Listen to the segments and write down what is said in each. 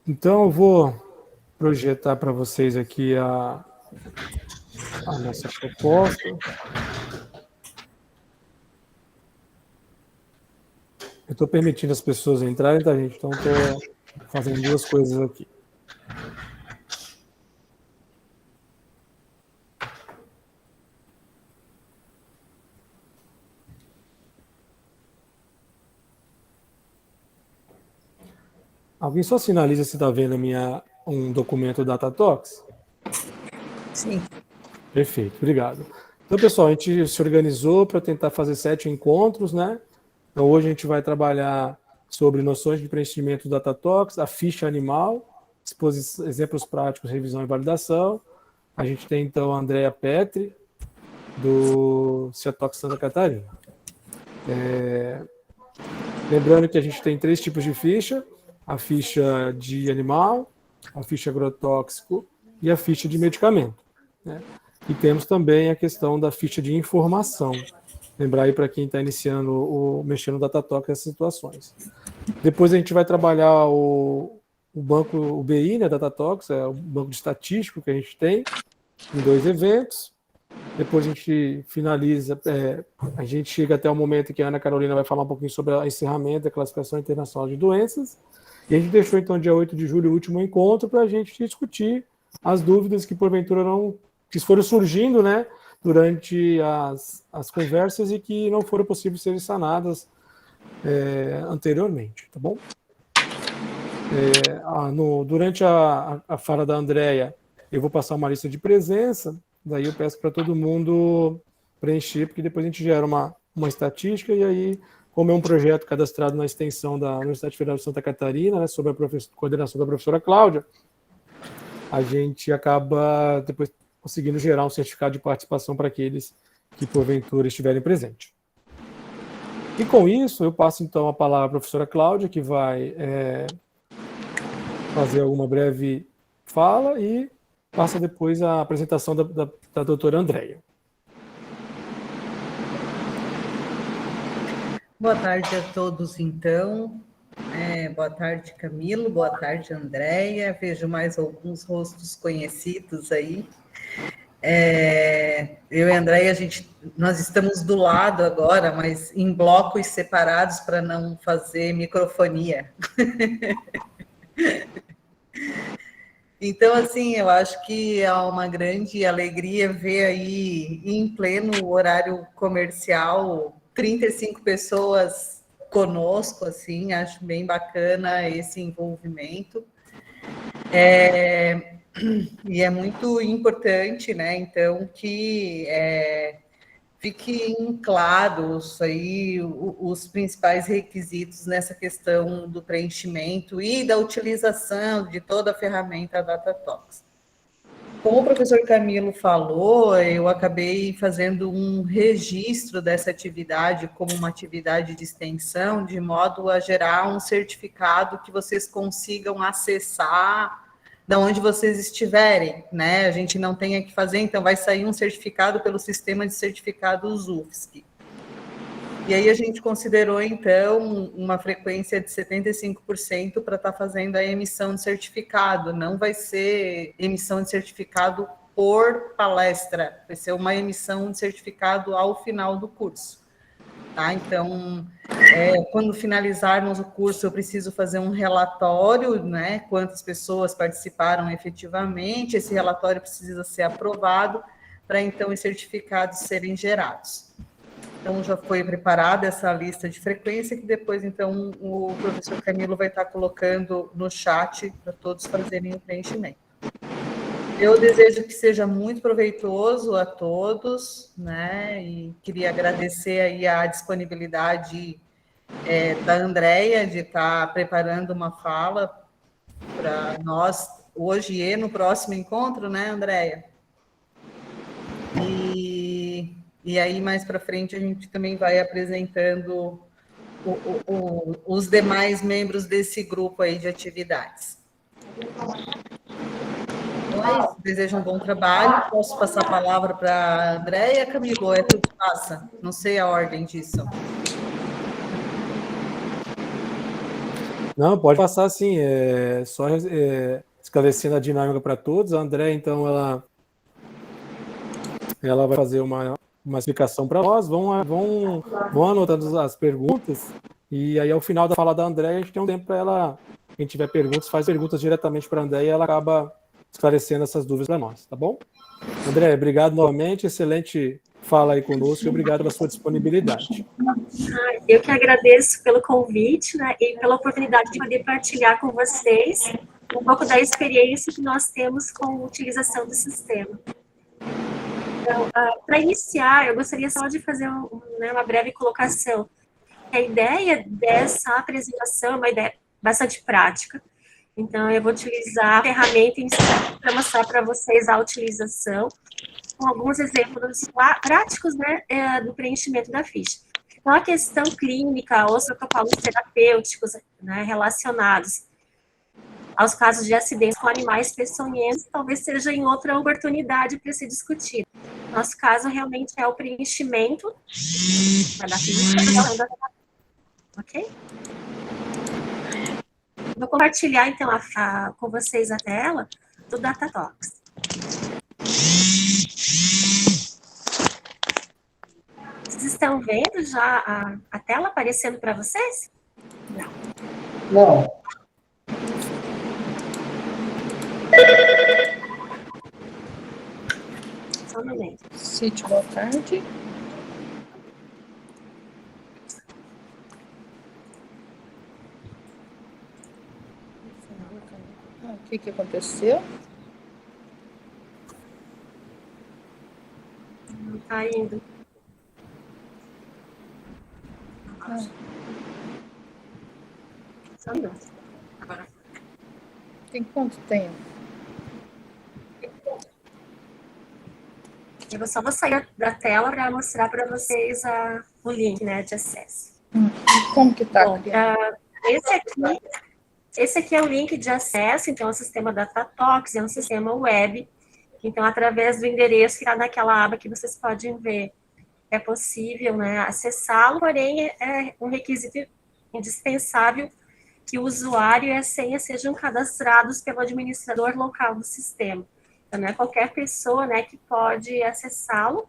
Então, eu vou projetar para vocês aqui a nossa proposta. Eu estou permitindo as pessoas entrarem, tá, gente? Então, estou fazendo duas coisas aqui. Alguém só sinaliza se está vendo um documento Datatox? Sim. Perfeito, obrigado. Então, pessoal, a gente se organizou para tentar fazer 7 encontros, né? Então, hoje a gente vai trabalhar sobre noções de preenchimento do Datatox, a ficha animal, exemplos práticos, revisão e validação. A gente tem, então, a Andrea Petri, do Ciatox Santa Catarina. Lembrando que a gente tem 3 tipos de ficha: a ficha de animal, a ficha agrotóxico e a ficha de medicamento, né? E temos também a questão da ficha de informação. Lembrar aí para quem está iniciando mexendo no Datatox essas situações. Depois a gente vai trabalhar o banco, o BI, né, Datatox, é o banco de estatístico que a gente tem, em 2 eventos. Depois a gente finaliza, a gente chega até o momento que a Ana Carolina vai falar um pouquinho sobre o encerramento da classificação internacional de doenças. E a gente deixou, então, dia 8 de julho, o último encontro, para a gente discutir as dúvidas que, porventura, que foram surgindo, né, durante as conversas e que não foram possíveis serem sanadas anteriormente, tá bom? Durante a fala da Andrea, eu vou passar uma lista de presença, daí eu peço para todo mundo preencher, porque depois a gente gera uma estatística, e aí, como é um projeto cadastrado na extensão da Universidade Federal de Santa Catarina, né, sob a coordenação da professora Cláudia, a gente acaba depois conseguindo gerar um certificado de participação para aqueles que, porventura, estiverem presentes. E com isso, eu passo, então, a palavra à professora Cláudia, que vai fazer alguma breve fala e passa depois a apresentação da doutora Andrea. Boa tarde a todos, então. Boa tarde, Camilo. Boa tarde, Andrea. Vejo mais alguns rostos conhecidos aí. Eu e a Andrea, nós estamos do lado agora, mas em blocos separados para não fazer microfonia. Então, assim, eu acho que é uma grande alegria ver aí, em pleno horário comercial, 35 pessoas conosco, assim, acho bem bacana esse envolvimento. E é muito importante, né, então, que fiquem claros aí os principais requisitos nessa questão do preenchimento e da utilização de toda a ferramenta Datatox. Como o professor Camilo falou, eu acabei fazendo um registro dessa atividade como uma atividade de extensão, de modo a gerar um certificado que vocês consigam acessar da onde vocês estiverem, né? A gente não tem que fazer, então vai sair um certificado pelo sistema de certificados UFSC. E aí a gente considerou, então, uma frequência de 75% para estar fazendo a emissão de certificado. Não vai ser emissão de certificado por palestra, vai ser uma emissão de certificado ao final do curso. Tá? Então, quando finalizarmos o curso, eu preciso fazer um relatório, né? Quantas pessoas participaram efetivamente, esse relatório precisa ser aprovado para, então, os certificados serem gerados. Então, já foi preparada essa lista de frequência, que depois, então, o professor Camilo vai estar colocando no chat para todos fazerem o preenchimento. Eu desejo que seja muito proveitoso a todos, né? E queria agradecer aí a disponibilidade da Andrea de estar preparando uma fala para nós hoje e no próximo encontro, né, Andrea? E aí, mais para frente, a gente também vai apresentando os demais membros desse grupo aí de atividades. Então, desejo um bom trabalho. Posso passar a palavra para a Andrea, Camilo? É tu que passa? Não sei a ordem disso. Não, pode passar sim. Só esclarecendo a dinâmica para todos. A André, então, ela vai fazer uma explicação para nós. Vão anotando as perguntas. E aí, ao final da fala da André, a gente tem um tempo para ela. Quem tiver perguntas, faz perguntas diretamente para a André e ela acaba esclarecendo essas dúvidas para nós, tá bom? André, obrigado novamente. Excelente fala aí conosco e obrigado pela sua disponibilidade. Eu que agradeço pelo convite, né, e pela oportunidade de poder partilhar com vocês um pouco da experiência que nós temos com a utilização do sistema. Então, para iniciar, eu gostaria só de fazer uma breve colocação. A ideia dessa apresentação é uma ideia bastante prática. Então, eu vou utilizar a ferramenta em si para mostrar para vocês a utilização, com alguns exemplos práticos, né, do preenchimento da ficha. Então, a questão clínica, os protocolos terapêuticos, né, relacionados aos casos de acidentes com animais peçonhentos, talvez seja em outra oportunidade para se discutir. Nosso caso realmente é o preenchimento da ficha, ok? Vou compartilhar, então, com vocês a tela do DataTox. Vocês estão vendo já a tela aparecendo para vocês? Não. Só um momento. Cite, boa tarde. O que aconteceu? Não está indo. Só um minuto. Agora. Tem quanto tempo? Eu só vou sair da tela para mostrar para vocês o link, né, de acesso. Como que está? Bom, esse aqui é o link de acesso, então é o sistema DataTox, é um sistema web. Então, através do endereço que está naquela aba que vocês podem ver, é possível, né, acessá-lo, porém é um requisito indispensável que o usuário e a senha sejam cadastrados pelo administrador local do sistema. Então, não é qualquer pessoa, né, que pode acessá-lo.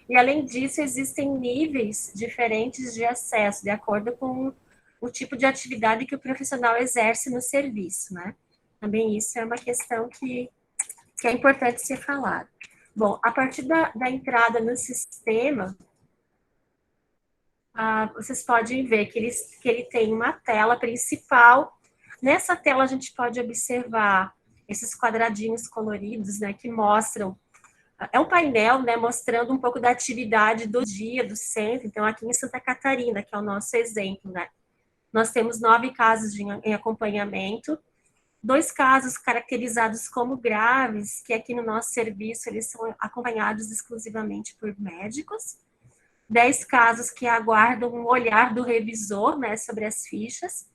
E, além disso, existem níveis diferentes de acesso, de acordo com o tipo de atividade que o profissional exerce no serviço, né? Também isso é uma questão que é importante ser falado. Bom, a partir da entrada no sistema, vocês podem ver que ele tem uma tela principal. Nessa tela, a gente pode observar esses quadradinhos coloridos, né, que mostram... É um painel, né, mostrando um pouco da atividade do dia, do centro. Então, aqui em Santa Catarina, que é o nosso exemplo, né, nós temos 9 casos em acompanhamento, 2 casos caracterizados como graves, que aqui no nosso serviço eles são acompanhados exclusivamente por médicos, 10 casos que aguardam um olhar do revisor, né, sobre as fichas,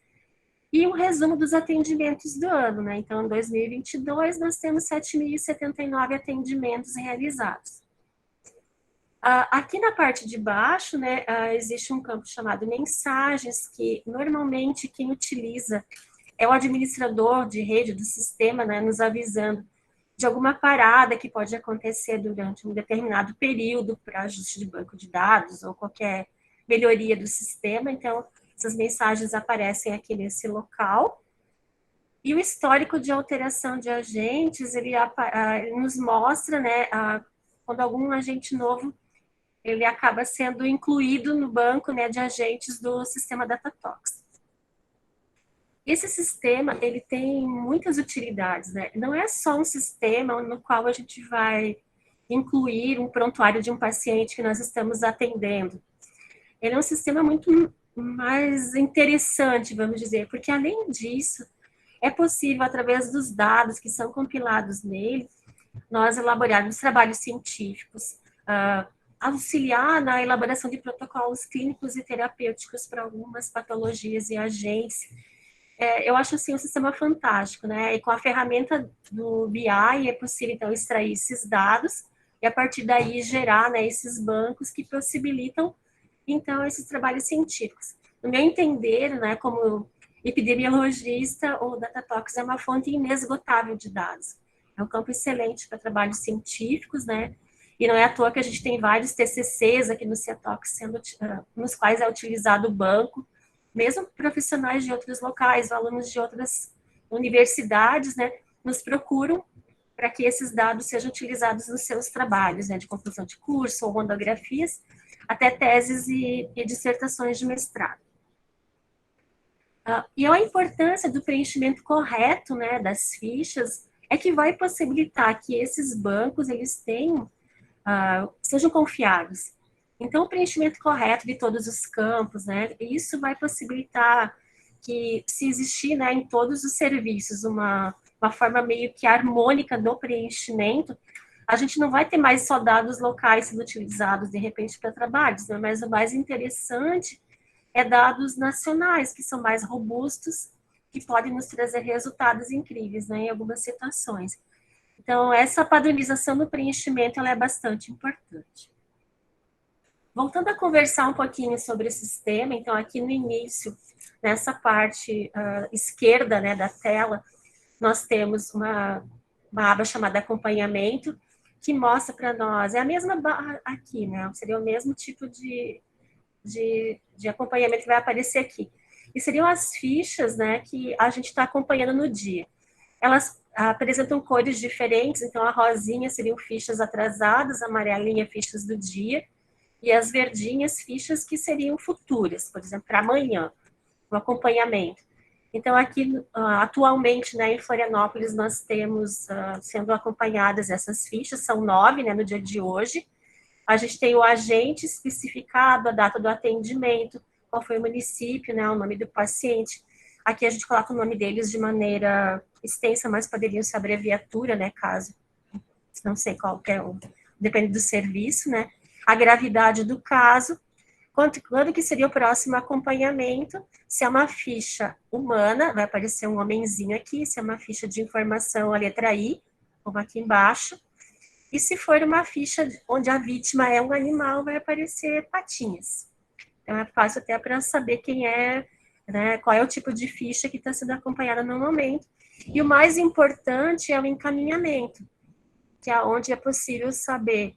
e um resumo dos atendimentos do ano, né? Então, em 2022, nós temos 7.079 atendimentos realizados. Aqui na parte de baixo, né, existe um campo chamado mensagens, que normalmente quem utiliza é o administrador de rede do sistema, né, nos avisando de alguma parada que pode acontecer durante um determinado período para ajuste de banco de dados ou qualquer melhoria do sistema. Então, essas mensagens aparecem aqui nesse local. E o histórico de alteração de agentes, ele nos mostra, né, quando algum agente novo ele acaba sendo incluído no banco, né, de agentes do sistema DataTox. Esse sistema, ele tem muitas utilidades, né? Não é só um sistema no qual a gente vai incluir um prontuário de um paciente que nós estamos atendendo. Ele é um sistema muito mais interessante, vamos dizer, porque além disso, é possível, através dos dados que são compilados nele, nós elaborarmos trabalhos científicos, auxiliar na elaboração de protocolos clínicos e terapêuticos para algumas patologias e agentes. Eu acho assim um sistema fantástico, né? E com a ferramenta do BI é possível então extrair esses dados e a partir daí gerar, né, esses bancos que possibilitam então esses trabalhos científicos. No meu entender, né, como epidemiologista, o Datatox é uma fonte inesgotável de dados. É um campo excelente para trabalhos científicos, né? E não é à toa que a gente tem vários TCCs aqui no Ciatox, nos quais é utilizado o banco, mesmo profissionais de outros locais, alunos de outras universidades, né, nos procuram para que esses dados sejam utilizados nos seus trabalhos, né, de conclusão de curso ou monografias, até teses e dissertações de mestrado. E a importância do preenchimento correto, né, das fichas é que vai possibilitar que esses bancos eles tenham, sejam confiáveis. Então, o preenchimento correto de todos os campos, né, isso vai possibilitar que, se existir, né, em todos os serviços uma forma meio que harmônica do preenchimento, a gente não vai ter mais só dados locais sendo utilizados, de repente, para trabalhos, né, mas o mais interessante é dados nacionais, que são mais robustos, que podem nos trazer resultados incríveis, né, em algumas situações. Então, essa padronização do preenchimento ela é bastante importante. Voltando a conversar um pouquinho sobre o sistema, então, aqui no início, nessa parte esquerda, né, da tela, nós temos uma aba chamada acompanhamento, que mostra para nós, é a mesma barra aqui, né, seria o mesmo tipo de acompanhamento que vai aparecer aqui. E seriam as fichas, né, que a gente está acompanhando no dia. Elas apresentam cores diferentes, então a rosinha seriam fichas atrasadas, a amarelinha fichas do dia, e as verdinhas fichas que seriam futuras, por exemplo, para amanhã, o acompanhamento. Então, aqui, atualmente, né, em Florianópolis, nós temos sendo acompanhadas essas fichas, são 9, né, no dia de hoje. A gente tem o agente especificado, a data do atendimento, qual foi o município, né, o nome do paciente. Aqui a gente coloca o nome deles de maneira extensa, mas poderiam ser abreviatura, né, caso, não sei qual que é, depende do serviço, né. A gravidade do caso, quando que seria o próximo acompanhamento, se é uma ficha humana, vai aparecer um homenzinho aqui, se é uma ficha de informação, a letra I, como aqui embaixo, e se for uma ficha onde a vítima é um animal, vai aparecer patinhas. Então é fácil até para saber quem é, né, qual é o tipo de ficha que está sendo acompanhada no momento. E o mais importante é o encaminhamento, que é onde é possível saber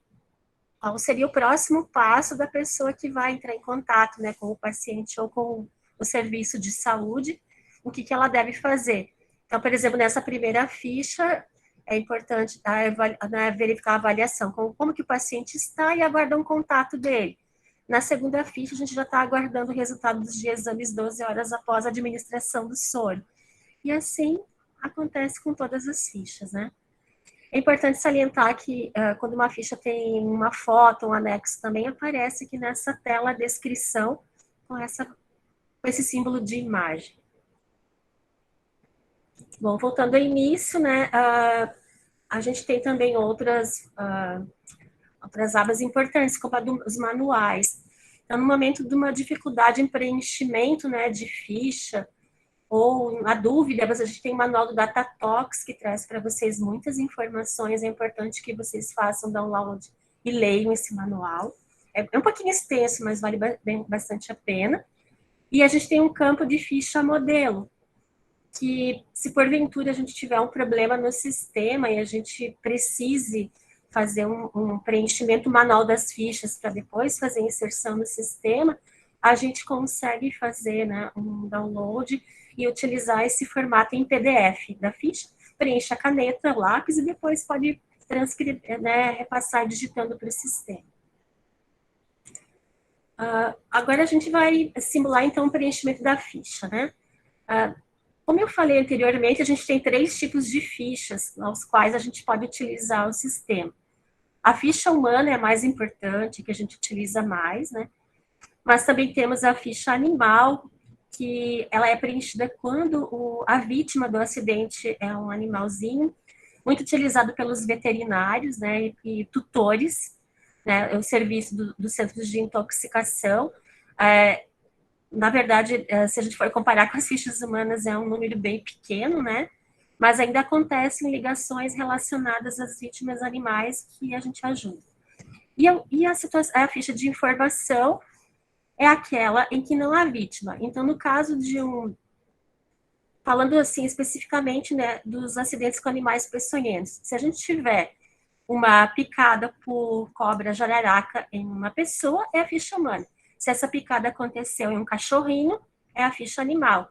qual seria o próximo passo da pessoa que vai entrar em contato, né, com o paciente ou com o serviço de saúde, o que ela deve fazer. Então, por exemplo, nessa primeira ficha, é importante verificar a avaliação, como que o paciente está e aguardar um contato dele. Na segunda ficha, a gente já está aguardando o resultado dos exames 12 horas após a administração do soro. E assim acontece com todas as fichas, né? É importante salientar que quando uma ficha tem uma foto, um anexo, também aparece aqui nessa tela a descrição com esse símbolo de imagem. Bom, voltando ao início, né, a gente tem também outras abas importantes, como a dos manuais. Então, no momento de uma dificuldade em preenchimento, né, de ficha, ou a dúvida, a gente tem o manual do Datatox, que traz para vocês muitas informações, é importante que vocês façam download e leiam esse manual. É um pouquinho extenso, mas vale bastante a pena. E a gente tem um campo de ficha modelo, que se porventura a gente tiver um problema no sistema e a gente precise fazer um preenchimento manual das fichas para depois fazer a inserção no sistema, a gente consegue fazer, né, um download e utilizar esse formato em PDF da ficha, preenche a caneta, o lápis e depois pode transcrever, né, repassar digitando para o sistema. Agora a gente vai simular então o preenchimento da ficha, né? Como eu falei anteriormente, a gente tem 3 tipos de fichas aos quais a gente pode utilizar o sistema. A ficha humana é a mais importante, que a gente utiliza mais, né? Mas também temos a ficha animal, que ela é preenchida quando a vítima do acidente é um animalzinho, muito utilizado pelos veterinários, né, e tutores, né, o serviço dos centros de intoxicação. Na verdade, se a gente for comparar com as fichas humanas, é um número bem pequeno, né, mas ainda acontecem ligações relacionadas às vítimas animais que a gente ajuda. E a ficha de informação é aquela em que não há vítima. Então, no caso de falando assim especificamente, né, dos acidentes com animais peçonhentos. Se a gente tiver uma picada por cobra jararaca em uma pessoa, é a ficha humana. Se essa picada aconteceu em um cachorrinho, é a ficha animal.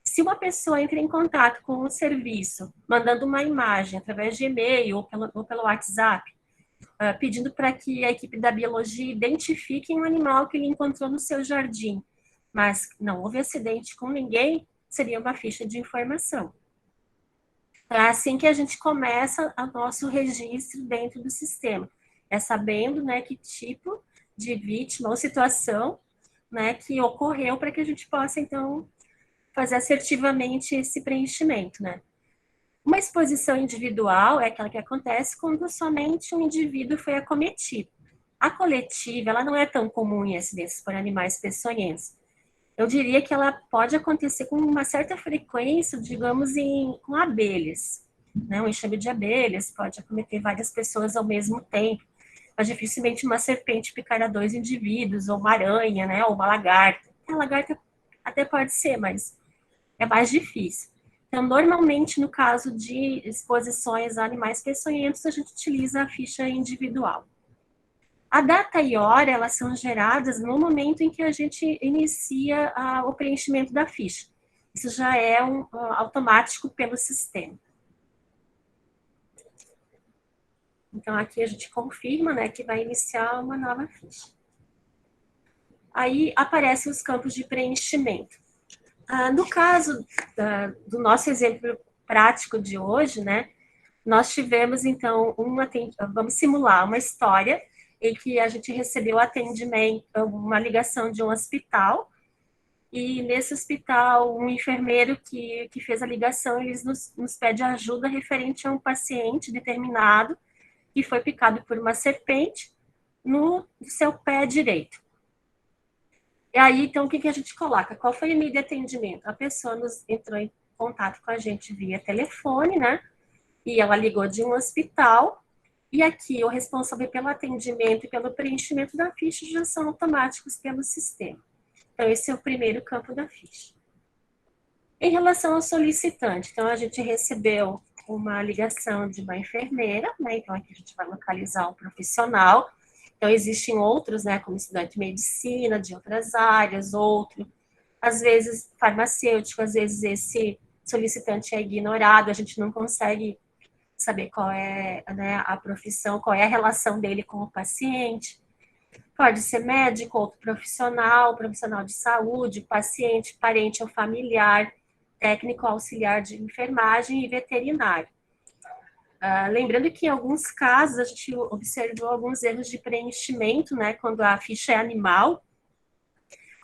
Se uma pessoa entra em contato com um serviço, mandando uma imagem através de e-mail ou pelo WhatsApp, pedindo para que a equipe da biologia identifique um animal que ele encontrou no seu jardim, mas não houve acidente com ninguém, seria uma ficha de informação. É assim que a gente começa o nosso registro dentro do sistema. É sabendo, né, que tipo de vítima ou situação, né, que ocorreu para que a gente possa, então, fazer assertivamente esse preenchimento, né. Uma exposição individual é aquela que acontece quando somente um indivíduo foi acometido. A coletiva, ela não é tão comum em acidentes por animais peçonhentos. Eu diria que ela pode acontecer com uma certa frequência, digamos, com abelhas. Né? Um enxame de abelhas pode acometer várias pessoas ao mesmo tempo, mas dificilmente uma serpente picar a 2 indivíduos, ou uma aranha, né? Ou uma lagarta. A lagarta até pode ser, mas é mais difícil. Então, normalmente, no caso de exposições a animais peçonhentos, a gente utiliza a ficha individual. A data e hora, elas são geradas no momento em que a gente inicia o preenchimento da ficha. Isso já é automático pelo sistema. Então, aqui a gente confirma, né, que vai iniciar uma nova ficha. Aí, aparecem os campos de preenchimento. No caso do nosso exemplo prático de hoje, né, nós tivemos, então, vamos simular uma história em que a gente recebeu atendimento, uma ligação de um hospital, e nesse hospital, um enfermeiro que fez a ligação, ele nos pede ajuda referente a um paciente determinado que foi picado por uma serpente no seu pé direito. E aí, então, o que a gente coloca? Qual foi o meio de atendimento? A pessoa entrou em contato com a gente via telefone, né? E ela ligou de um hospital, e aqui o responsável pelo atendimento e pelo preenchimento da ficha já são automáticos pelo sistema. Então, esse é o primeiro campo da ficha. Em relação ao solicitante, então, a gente recebeu uma ligação de uma enfermeira, né? Então, aqui a gente vai localizar o profissional. Então, existem outros, né, como estudante de medicina, de outras áreas, às vezes farmacêutico, às vezes esse solicitante é ignorado, a gente não consegue saber qual é, né, a profissão, qual é a relação dele com o paciente. Pode ser médico, outro profissional de saúde, paciente, parente ou familiar, técnico auxiliar de enfermagem e veterinário. Lembrando que em alguns casos a gente observou alguns erros de preenchimento, né, quando a ficha é animal,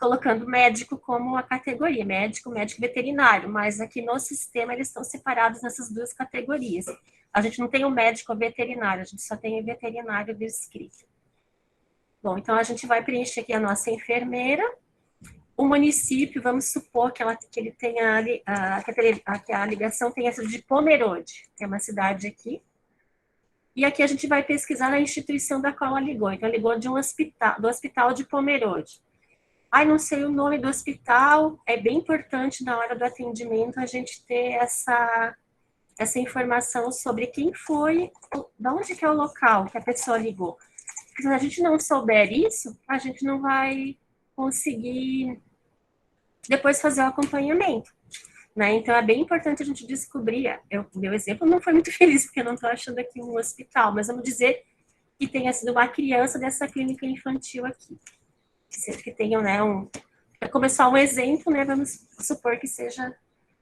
colocando médico como a categoria, médico veterinário, mas aqui no sistema eles estão separados nessas duas categorias. A gente não tem o médico ou veterinário, a gente só tem o veterinário descrito. Bom, então a gente vai preencher aqui a nossa enfermeira. O município, vamos supor que ele tenha, que a ligação tenha sido de Pomerode, que é uma cidade aqui. E aqui a gente vai pesquisar na instituição da qual ela ligou. Então, ela ligou de do hospital de Pomerode. Não sei o nome do hospital. É bem importante na hora do atendimento a gente ter essa informação sobre quem foi, de onde que é o local que a pessoa ligou. Porque se a gente não souber isso, a gente não vai conseguir depois fazer o acompanhamento, né? Então, é bem importante a gente descobrir. O meu exemplo não foi muito feliz, porque eu não estou achando aqui um hospital, mas vamos dizer que tenha sido uma criança dessa clínica infantil aqui. Que tenham, né, para começar um exemplo, né, vamos supor que seja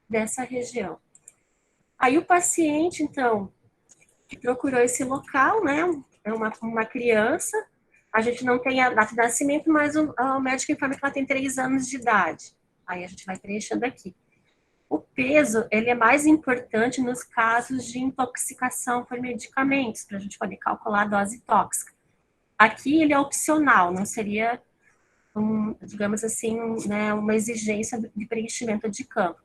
dessa região. Aí o paciente, então, que procurou esse local, né, é uma criança, a gente não tem a data de nascimento, mas o médico informa que ela tem 3 anos de idade. Aí a gente vai preenchendo aqui. O peso, ele é mais importante nos casos de intoxicação por medicamentos, para a gente poder calcular a dose tóxica. Aqui ele é opcional, não seria, digamos assim, né, uma exigência de preenchimento de campo.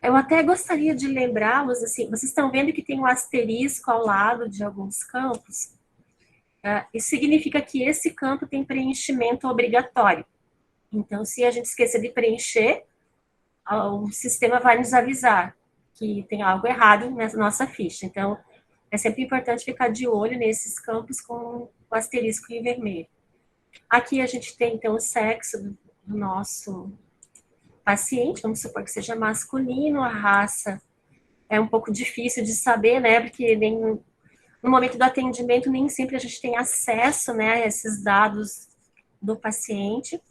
Eu até gostaria de lembrá-los, assim, vocês estão vendo que tem um asterisco ao lado de alguns campos? Isso significa que esse campo tem preenchimento obrigatório. Então, se a gente esquecer de preencher, o sistema vai nos avisar que tem algo errado na nossa ficha. Então, é sempre importante ficar de olho nesses campos com o asterisco em vermelho. Aqui a gente tem, então, o sexo do nosso paciente, vamos supor que seja masculino, a raça é um pouco difícil de saber, né, porque no momento do atendimento nem sempre a gente tem acesso, né, a esses dados do paciente.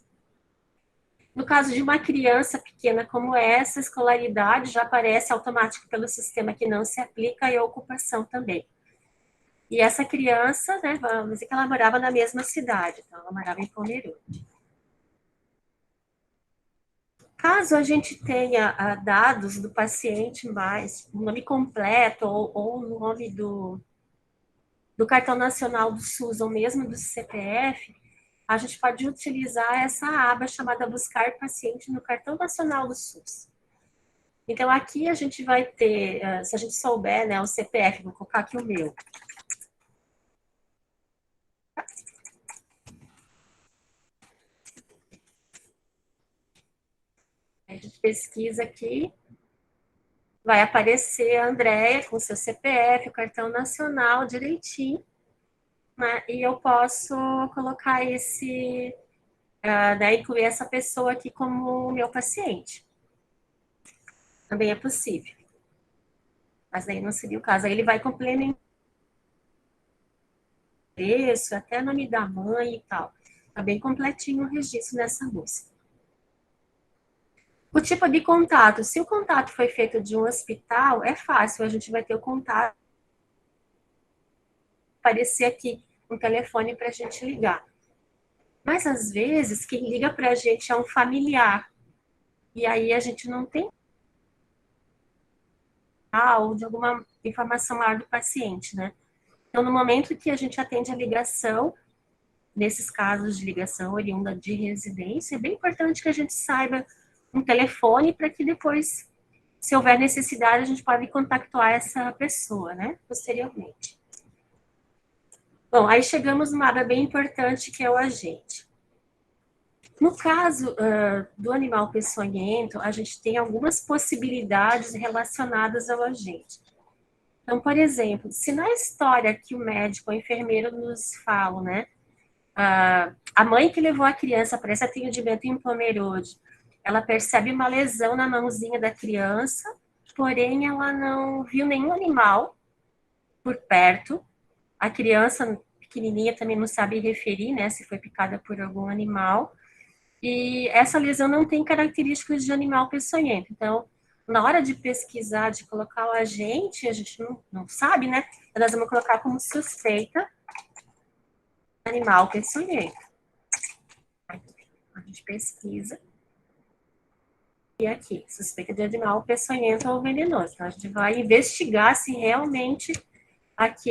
No caso de uma criança pequena como essa, a escolaridade já aparece automático pelo sistema que não se aplica e a ocupação também. E essa criança, né, vamos dizer que ela morava na mesma cidade, então ela morava em Pomerode. Caso a gente tenha dados do paciente mais, o nome completo ou o nome do cartão nacional do SUS ou mesmo do CPF, a gente pode utilizar essa aba chamada Buscar Paciente no Cartão Nacional do SUS. Então, aqui a gente vai ter, se a gente souber, né, o CPF, vou colocar aqui o meu. A gente pesquisa aqui, vai aparecer a Andréia com seu CPF, o cartão nacional direitinho, né, e eu posso colocar né, incluir essa pessoa aqui como meu paciente. Também é possível. Mas aí não seria o caso. Aí ele vai complementar isso, até nome da mãe e tal. Tá bem completinho o registro nessa música. O tipo de contato. Se o contato foi feito de um hospital, é fácil. A gente vai ter o contato. Aparecer aqui um telefone para a gente ligar. Mas, às vezes, quem liga para a gente é um familiar. E aí a gente não tem ou de alguma informação maior do paciente, né? Então, no momento que a gente atende a ligação, nesses casos de ligação oriunda de residência, é bem importante que a gente saiba um telefone para que depois, se houver necessidade, a gente pode contactar essa pessoa, né? Posteriormente. Bom, aí chegamos numa área bem importante que é o agente. No caso do animal peçonhento, a gente tem algumas possibilidades relacionadas ao agente. Então, por exemplo, se na história que o médico ou o enfermeiro nos falam, né, a mãe que levou a criança para esse atendimento em Pomerode, ela percebe uma lesão na mãozinha da criança, porém ela não viu nenhum animal por perto. A criança pequenininha também não sabe referir, né, se foi picada por algum animal. E essa lesão não tem características de animal peçonhento. Então, na hora de pesquisar, de colocar o agente, a gente não sabe, né? Nós vamos colocar como suspeita animal peçonhento. A gente pesquisa. E aqui, suspeita de animal peçonhento ou venenoso. Então, a gente vai investigar se realmente aquela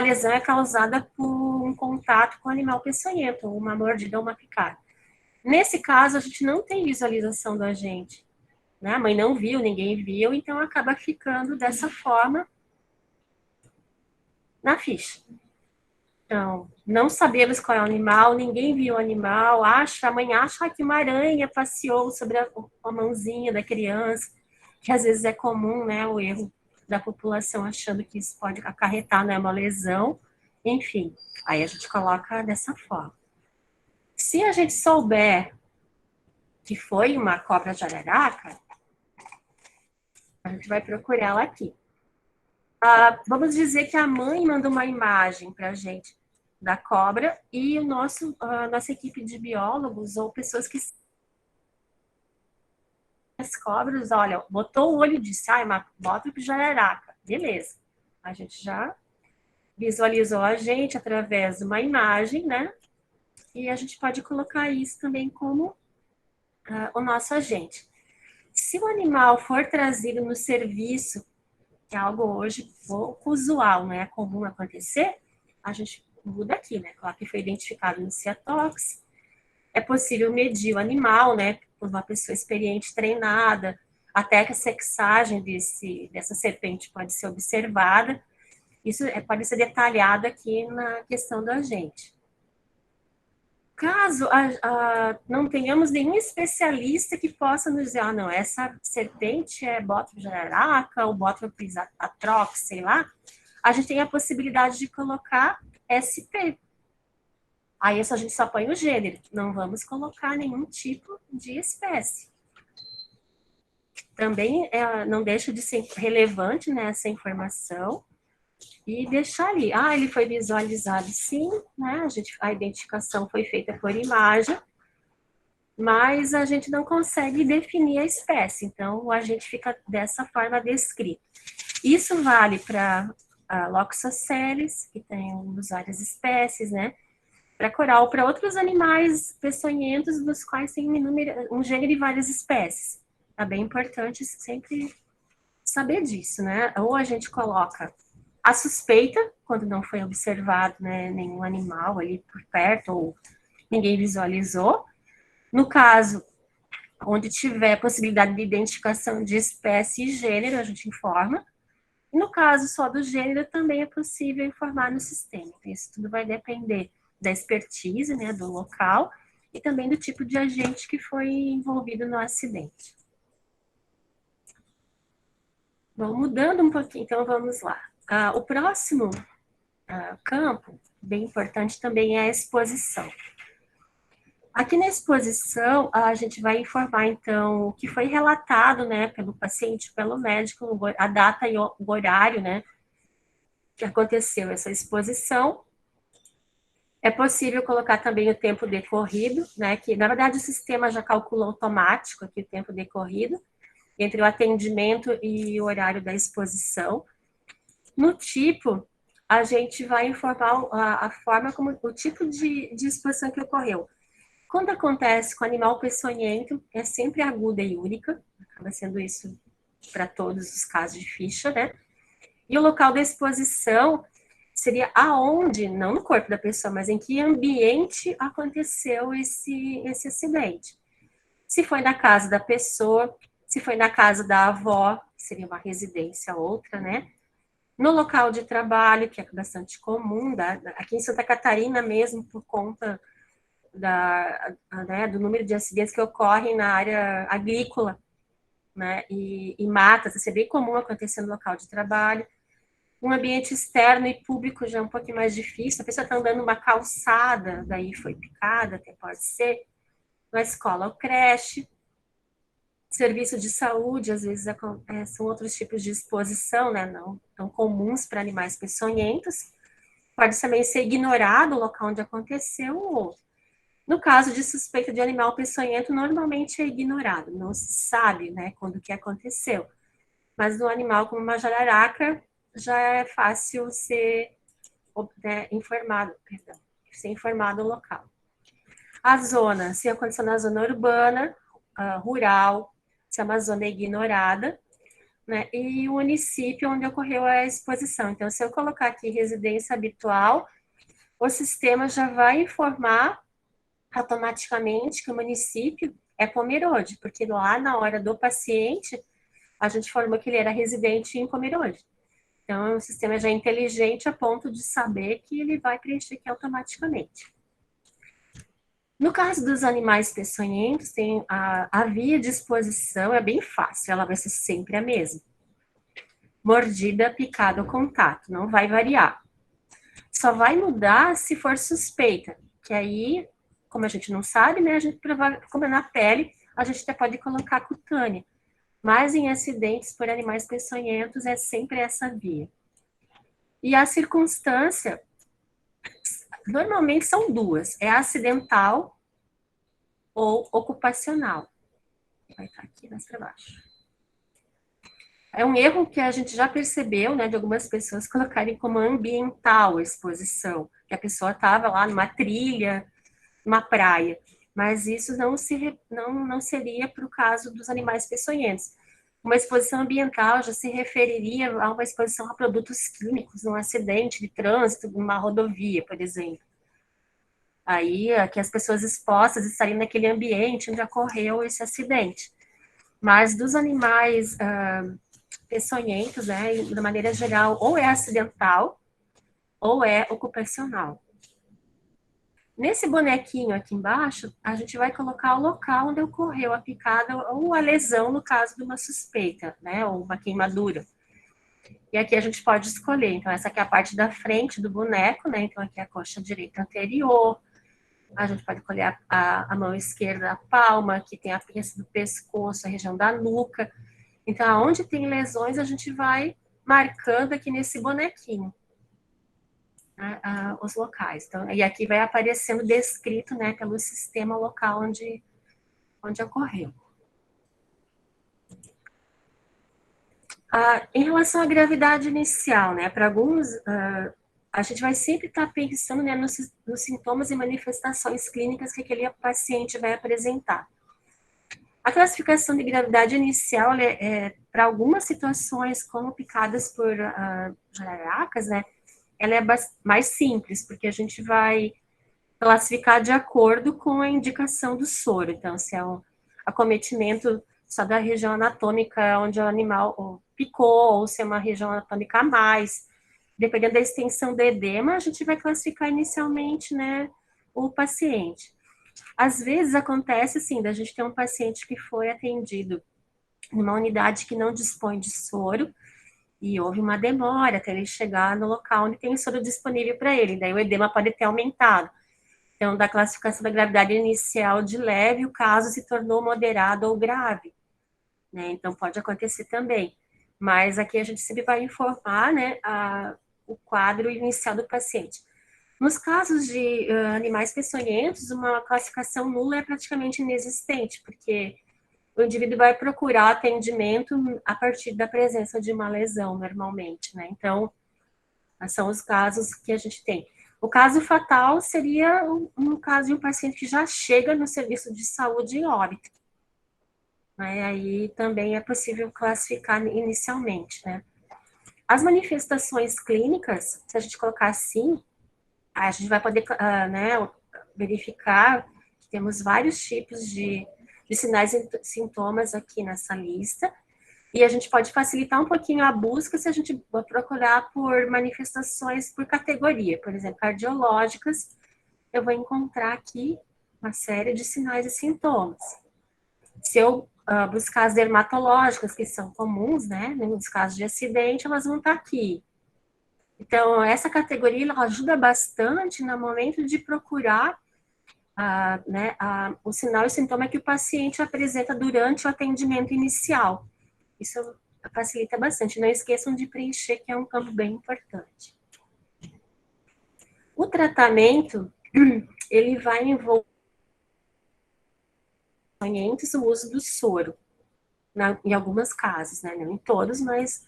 lesão é causada por um contato com o animal peçonhento, ou uma mordida ou uma picada. Nesse caso, a gente não tem visualização do agente, né? A mãe não viu, ninguém viu, então acaba ficando dessa forma na ficha. Então, não sabemos qual é o animal, ninguém viu o animal, a mãe acha que uma aranha passeou sobre a mãozinha da criança, que às vezes é comum, né, o erro da população achando que isso pode acarretar, né, uma lesão, enfim, aí a gente coloca dessa forma. Se a gente souber que foi uma cobra jararaca, a gente vai procurar ela aqui. Vamos dizer que a mãe manda uma imagem para a gente da cobra e nossa equipe de biólogos ou pessoas que as cobras, olha, botou o olho e disse, bota para jararaca. Beleza. A gente já visualizou a gente através de uma imagem, né? E a gente pode colocar isso também como o nosso agente. Se o animal for trazido no serviço, que é algo hoje pouco usual, não é comum acontecer, a gente muda aqui, né? Claro que foi identificado no CIATOX, é possível medir o animal, né? Por uma pessoa experiente, treinada, até que a sexagem dessa serpente pode ser observada. Isso pode ser detalhado aqui na questão do agente. caso não tenhamos nenhum especialista que possa nos dizer, não, essa serpente é Bothrops jararaca ou Bothrops atrox, sei lá, a gente tem a possibilidade de colocar SP. Aí a gente só põe o gênero, não vamos colocar nenhum tipo de espécie. Também não deixa de ser relevante, né, essa informação, e deixar ali. Ele foi visualizado sim, né, a identificação foi feita por imagem, mas a gente não consegue definir a espécie, então a gente fica dessa forma descrito. Isso vale para a Loxosceles, que tem várias espécies, né, para coral, para outros animais peçonhentos, dos quais tem um gênero e várias espécies. É bem importante sempre saber disso, né? Ou a gente coloca a suspeita, quando não foi observado, né, nenhum animal ali por perto, ou ninguém visualizou. No caso, onde tiver possibilidade de identificação de espécie e gênero, a gente informa. E no caso só do gênero, também é possível informar no sistema. Então, isso tudo vai depender da expertise, né, do local, e também do tipo de agente que foi envolvido no acidente. Bom, mudando um pouquinho, então vamos lá. O próximo campo, bem importante também, é a exposição. Aqui na exposição, a gente vai informar, então, o que foi relatado, né, pelo paciente, pelo médico, a data e o horário, né, que aconteceu essa exposição. É possível colocar também o tempo decorrido, né, que, na verdade, o sistema já calcula automático aqui o tempo decorrido, entre o atendimento e o horário da exposição. No tipo, a gente vai informar a forma como, o tipo de exposição que ocorreu. Quando acontece com animal peçonhento, é sempre aguda e única, acaba sendo isso para todos os casos de ficha, né? E o local da exposição seria aonde, não no corpo da pessoa, mas em que ambiente aconteceu esse acidente. Se foi na casa da pessoa, se foi na casa da avó, que seria uma residência outra, né? No local de trabalho, que é bastante comum, aqui em Santa Catarina mesmo, por conta né, do número de acidentes que ocorrem na área agrícola, né, e matas, isso é bem comum acontecer no local de trabalho. Um ambiente externo e público já é um pouquinho mais difícil, a pessoa está andando numa calçada, daí foi picada, até pode ser, na escola ou creche, serviço de saúde, às vezes são outros tipos de exposição, né, não tão comuns para animais peçonhentos, pode também ser ignorado o local onde aconteceu ou outro. No caso de suspeita de animal peçonhento, normalmente é ignorado, não se sabe, né, quando que aconteceu. Mas no animal como uma jararaca, já é fácil ser informado o local. A zona, se aconteceu na zona urbana, rural, se é uma zona ignorada, né, e o município onde ocorreu a exposição. Então, se eu colocar aqui residência habitual, o sistema já vai informar automaticamente que o município é Pomerode, porque lá na hora do paciente, a gente informou que ele era residente em Pomerode. Então, o sistema já é inteligente a ponto de saber que ele vai preencher aqui automaticamente. No caso dos animais peçonhentos, tem a via de exposição é bem fácil, ela vai ser sempre a mesma. Mordida, picada ou contato, não vai variar. Só vai mudar se for suspeita, que aí, como a gente não sabe, né, como é na pele, a gente até pode colocar cutânea. Mas em acidentes por animais peçonhentos é sempre essa via. E a circunstância, normalmente são duas, é acidental ou ocupacional. Vai estar aqui mais para baixo. É um erro que a gente já percebeu, né, de algumas pessoas colocarem como ambiental a exposição, que a pessoa estava lá numa trilha, numa praia, mas isso não seria para o caso dos animais peçonhentos. Uma exposição ambiental já se referiria a uma exposição a produtos químicos, num acidente de trânsito, numa rodovia, por exemplo. Aí, que as pessoas expostas estariam naquele ambiente onde ocorreu esse acidente. Mas dos animais peçonhentos, né, de maneira geral, ou é acidental, ou é ocupacional. Nesse bonequinho aqui embaixo, a gente vai colocar o local onde ocorreu a picada ou a lesão, no caso de uma suspeita, né, ou uma queimadura. E aqui a gente pode escolher. Então, essa aqui é a parte da frente do boneco, né? Então, aqui é a coxa direita anterior. A gente pode escolher a mão esquerda, a palma, que tem a pinça do pescoço, a região da nuca. Então, aonde tem lesões, a gente vai marcando aqui nesse bonequinho, né, os locais. Então, e aqui vai aparecendo descrito, né, pelo sistema local onde ocorreu. Em relação à gravidade inicial, né, para alguns, a gente vai sempre estar pensando, né, nos sintomas e manifestações clínicas que aquele paciente vai apresentar. A classificação de gravidade inicial, para algumas situações, como picadas por jararacas, né, ela é mais simples, porque a gente vai classificar de acordo com a indicação do soro. Então, se é um acometimento só da região anatômica onde o animal picou, ou se é uma região anatômica a mais, dependendo da extensão do edema, a gente vai classificar inicialmente, né, o paciente. Às vezes acontece, assim, da gente ter um paciente que foi atendido numa unidade que não dispõe de soro, e houve uma demora até ele chegar no local onde tem o soro disponível para ele, daí o edema pode ter aumentado. Então, da classificação da gravidade inicial de leve, o caso se tornou moderado ou grave, né? Então, pode acontecer também. Mas aqui a gente sempre vai informar, né, o quadro inicial do paciente. Nos casos de animais peçonhentos, uma classificação nula é praticamente inexistente, porque o indivíduo vai procurar atendimento a partir da presença de uma lesão, normalmente, né? Então, são os casos que a gente tem. O caso fatal seria um caso de um paciente que já chega no serviço de saúde em óbito. Né? Aí também é possível classificar inicialmente, né? As manifestações clínicas, se a gente colocar assim, a gente vai poder né, verificar que temos vários tipos de sinais e sintomas aqui nessa lista, e a gente pode facilitar um pouquinho a busca se a gente procurar por manifestações por categoria, por exemplo, cardiológicas, eu vou encontrar aqui uma série de sinais e sintomas. Se eu buscar as dermatológicas, que são comuns, né, nos casos de acidente, elas vão estar aqui. Então, essa categoria ela ajuda bastante no momento de procurar né, o sinal e sintoma que o paciente apresenta durante o atendimento inicial. Isso facilita bastante. Não esqueçam de preencher, que é um campo bem importante. O tratamento, ele vai envolver o uso do soro, em alguns casos, né? Não em todos, mas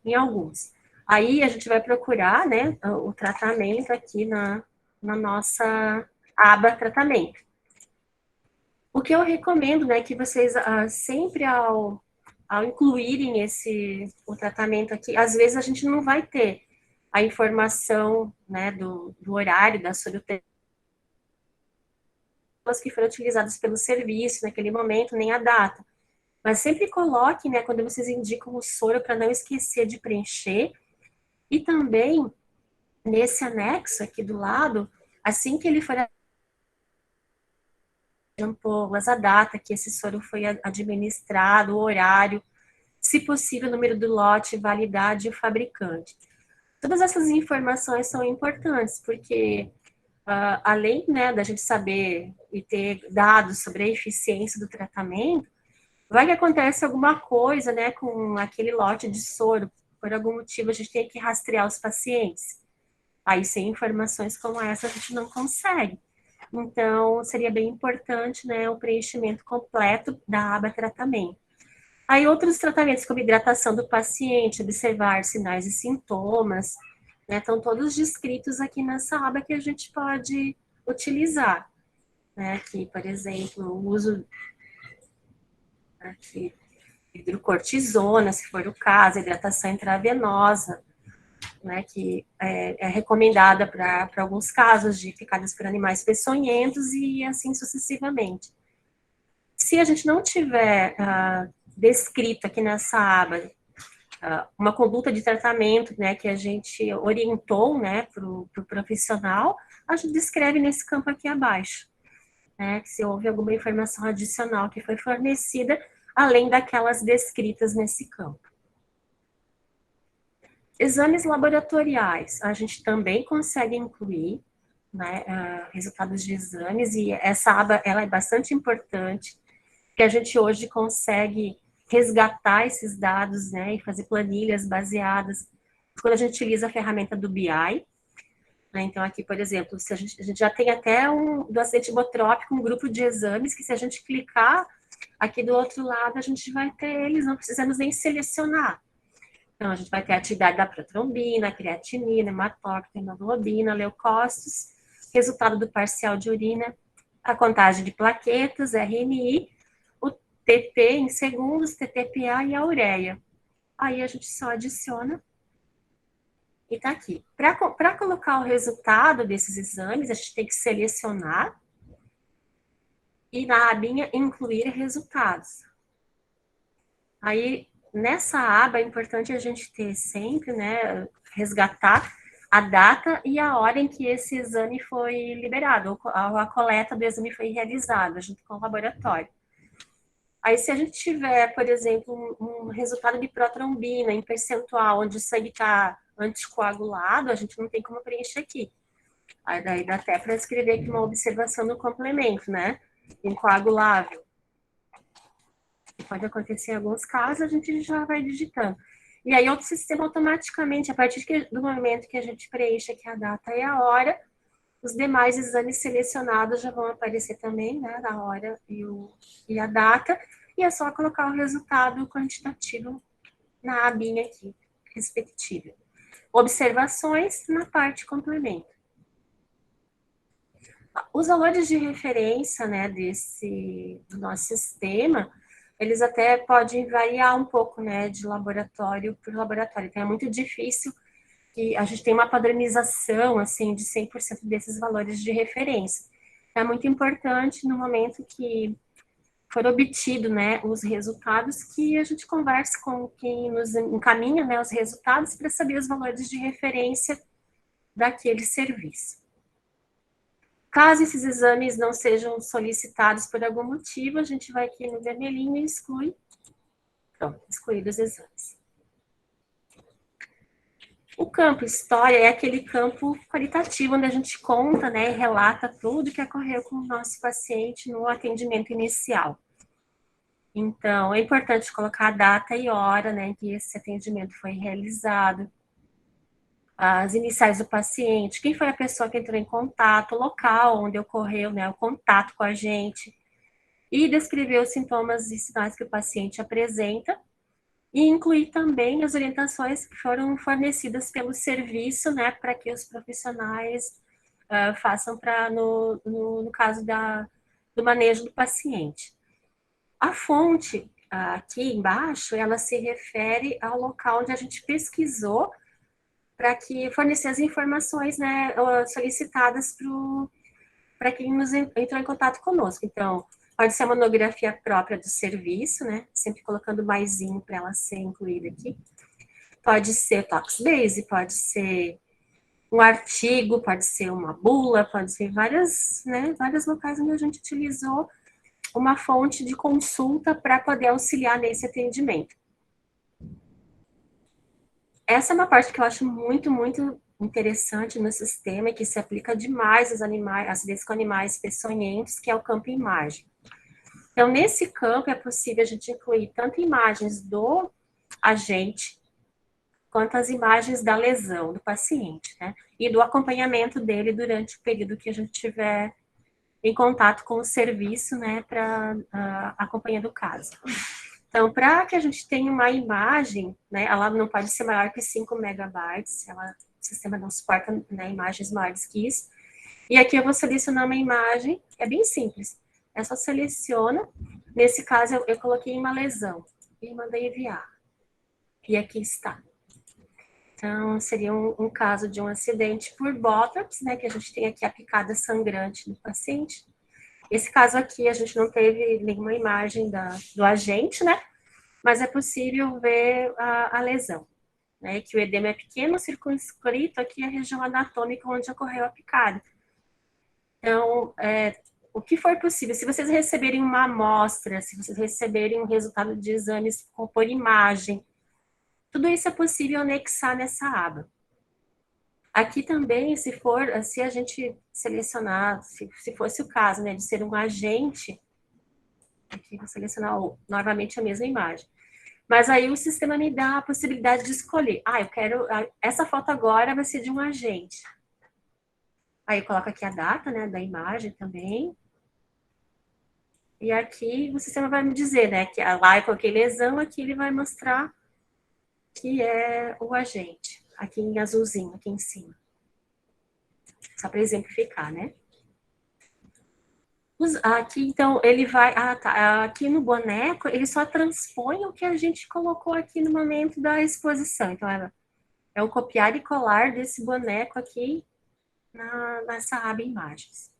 em alguns. Aí a gente vai procurar, né, o tratamento aqui na nossa aba tratamento. O que eu recomendo, né, que vocês sempre ao incluírem o tratamento aqui, às vezes a gente não vai ter a informação, né, do horário da soroterapia que foram utilizadas pelo serviço naquele momento, nem a data. Mas sempre coloque, né, quando vocês indicam o soro, para não esquecer de preencher. E também, nesse anexo aqui do lado, assim que ele for ampolas, a data que esse soro foi administrado, o horário, se possível, o número do lote, validade e o fabricante. Todas essas informações são importantes, porque além, né, da gente saber e ter dados sobre a eficiência do tratamento, vai que acontece alguma coisa, né, com aquele lote de soro, por algum motivo a gente tem que rastrear os pacientes. Aí, sem informações como essa, a gente não consegue. Então, seria bem importante, né, o preenchimento completo da aba tratamento. Aí, outros tratamentos, como hidratação do paciente, observar sinais e sintomas, né, estão todos descritos aqui nessa aba que a gente pode utilizar. Né, aqui, por exemplo, o uso de hidrocortisona, se for o caso, hidratação intravenosa, né, que é recomendada para alguns casos de picadas por animais peçonhentos e assim sucessivamente. Se a gente não tiver descrito aqui nessa aba uma conduta de tratamento, né, que a gente orientou, né, para o profissional, a gente descreve nesse campo aqui abaixo, né, se houve alguma informação adicional que foi fornecida, além daquelas descritas nesse campo. Exames laboratoriais, a gente também consegue incluir, né, resultados de exames, e essa aba ela é bastante importante, que a gente hoje consegue resgatar esses dados, né, e fazer planilhas baseadas, quando a gente utiliza a ferramenta do BI, né, então aqui, por exemplo, se a gente já tem até do acidente hipotrópico, um grupo de exames, que se a gente clicar aqui do outro lado, a gente vai ter eles, não precisamos nem selecionar. Então, a gente vai ter a atividade da protrombina, creatinina, hematócrito, hemoglobina, leucócitos, resultado do parcial de urina, a contagem de plaquetas, RNI, o TP em segundos, TTPA e a ureia. Aí a gente só adiciona e tá aqui. Para colocar o resultado desses exames, a gente tem que selecionar e na abinha incluir resultados. Aí, nessa aba, é importante a gente ter sempre, né, resgatar a data e a hora em que esse exame foi liberado, ou a coleta do exame foi realizada, junto com o laboratório. Aí, se a gente tiver, por exemplo, um resultado de protrombina em percentual, onde o sangue está anticoagulado, a gente não tem como preencher aqui. Aí, daí dá até para escrever aqui uma observação no complemento, né? Incoagulável. Pode acontecer em alguns casos, a gente já vai digitando. E aí, outro sistema automaticamente, a partir do momento que a gente preenche aqui a data e a hora, os demais exames selecionados já vão aparecer também, né, da hora e a data, e é só colocar o resultado quantitativo na abinha aqui, respectiva. Observações na parte complemento. Os valores de referência, né, do nosso sistema, eles até podem variar um pouco, né, de laboratório para laboratório. Então, é muito difícil que a gente tenha uma padronização, assim, de 100% desses valores de referência. É muito importante, no momento que for obtido, né, os resultados, que a gente converse com quem nos encaminha, né, os resultados, para saber os valores de referência daquele serviço. Caso esses exames não sejam solicitados por algum motivo, a gente vai aqui no vermelhinho e exclui. Pronto, excluídos os exames. O campo história é aquele campo qualitativo, onde a gente conta, né, e relata tudo que ocorreu com o nosso paciente no atendimento inicial. Então, é importante colocar a data e hora, né, em que esse atendimento foi realizado, as iniciais do paciente, quem foi a pessoa que entrou em contato, o local onde ocorreu, né, o contato com a gente, e descrever os sintomas e sinais que o paciente apresenta, e incluir também as orientações que foram fornecidas pelo serviço, né, para que os profissionais façam no caso do manejo do paciente. A fonte, aqui embaixo, ela se refere ao local onde a gente pesquisou para que fornecer as informações, né, solicitadas para quem entrou em contato conosco. Então, pode ser a monografia própria do serviço, né, sempre colocando maisinho para ela ser incluída aqui. Pode ser ToxBase, pode ser um artigo, pode ser uma bula, pode ser vários locais onde a gente utilizou uma fonte de consulta para poder auxiliar nesse atendimento. Essa é uma parte que eu acho muito, muito interessante no sistema e que se aplica demais aos animais, acidentes com animais peçonhentos, que é o campo imagem. Então, nesse campo é possível a gente incluir tanto imagens do agente, quanto as imagens da lesão do paciente, né? E do acompanhamento dele durante o período que a gente tiver em contato com o serviço, né, para acompanhando o caso. Então, para que a gente tenha uma imagem, né, ela não pode ser maior que 5 megabytes, o sistema não suporta, né, imagens maiores que isso. E aqui eu vou selecionar uma imagem, é bem simples, é só seleciona, nesse caso eu coloquei uma lesão, e mandei enviar. E aqui está. Então, seria um caso de um acidente por Botox, né, que a gente tem aqui a picada sangrante do paciente. Esse caso aqui, a gente não teve nenhuma imagem do agente, né, mas é possível ver a lesão, né? Que o edema é pequeno, circunscrito aqui a região anatômica onde ocorreu a picada. Então, o que for possível, se vocês receberem uma amostra, se vocês receberem um resultado de exames por imagem, tudo isso é possível anexar nessa aba. Aqui também, se a gente selecionar, se fosse o caso, né, de ser um agente, aqui vou selecionar novamente a mesma imagem. Mas aí o sistema me dá a possibilidade de escolher. Eu quero, essa foto agora vai ser de um agente. Aí eu coloco aqui a data, né, da imagem também. E aqui o sistema vai me dizer, né, que lá eu coloquei lesão, aqui ele vai mostrar que é o agente. Aqui em azulzinho, aqui em cima. Só para exemplificar, né? Aqui, então, ele vai... aqui no boneco, ele só transpõe o que a gente colocou aqui no momento da exposição. Então, é o copiar e colar desse boneco aqui nessa aba imagens.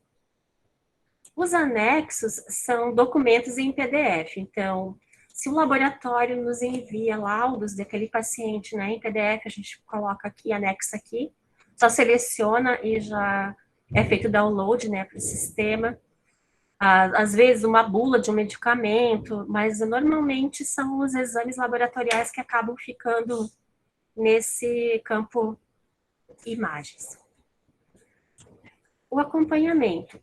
Os anexos são documentos em PDF. Então, se o laboratório nos envia laudos daquele paciente, né, em PDF, a gente coloca aqui, anexa aqui, só seleciona e já é feito download, né, para o sistema. Às vezes uma bula de um medicamento, mas normalmente são os exames laboratoriais que acabam ficando nesse campo imagens. O acompanhamento.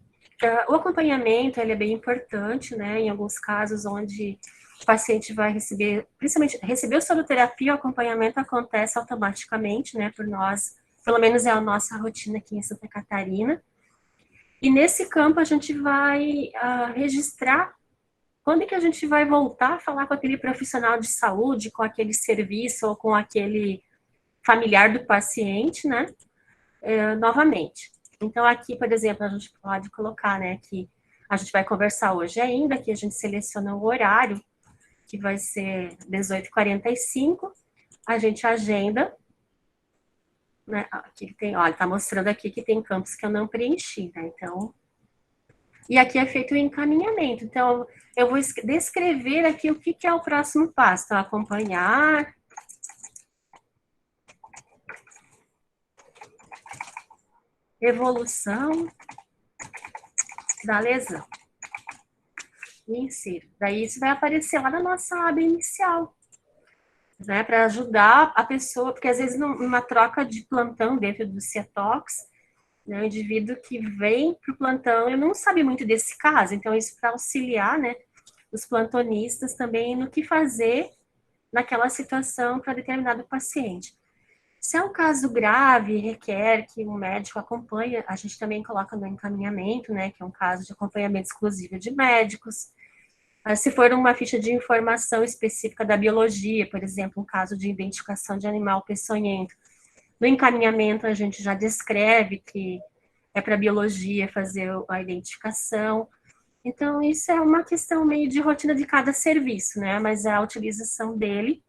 O acompanhamento, ele é bem importante, né, em alguns casos onde o paciente vai receber, principalmente, receber soroterapia, o acompanhamento acontece automaticamente, né, por nós, pelo menos é a nossa rotina aqui em Santa Catarina. E nesse campo a gente vai registrar quando é que a gente vai voltar a falar com aquele profissional de saúde, com aquele serviço ou com aquele familiar do paciente, né, novamente. Então, aqui, por exemplo, a gente pode colocar, né, que a gente vai conversar hoje ainda, que a gente seleciona o horário, que vai ser 18h45, a gente agenda, né, aqui tem, olha, tá mostrando aqui que tem campos que eu não preenchi, né, então... E aqui é feito o encaminhamento, então, eu vou descrever aqui o que é o próximo passo, então, acompanhar... evolução da lesão. E insiro. Daí isso vai aparecer lá na nossa aba inicial, né, para ajudar a pessoa, porque às vezes numa troca de plantão dentro do CETOX, né, o indivíduo que vem para o plantão, ele não sabe muito desse caso, então isso para auxiliar, né, os plantonistas também no que fazer naquela situação para determinado paciente. Se é um caso grave, requer que um médico acompanhe, a gente também coloca no encaminhamento, né, que é um caso de acompanhamento exclusivo de médicos. Se for uma ficha de informação específica da biologia, por exemplo, um caso de identificação de animal peçonhento, no encaminhamento a gente já descreve que é para a biologia fazer a identificação. Então, isso é uma questão meio de rotina de cada serviço, né, mas a utilização dele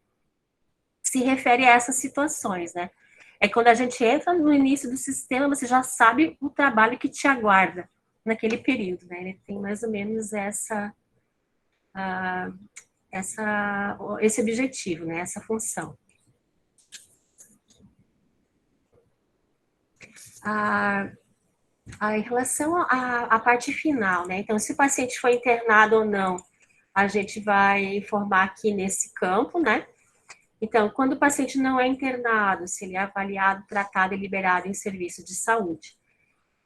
se refere a essas situações, né? É quando a gente entra no início do sistema, você já sabe o trabalho que te aguarda naquele período, né? Ele tem mais ou menos esse objetivo, né? Essa função. Em relação à parte final, né? Então, se o paciente foi internado ou não, a gente vai informar aqui nesse campo, né? Então, quando o paciente não é internado, se ele é avaliado, tratado e liberado em serviço de saúde.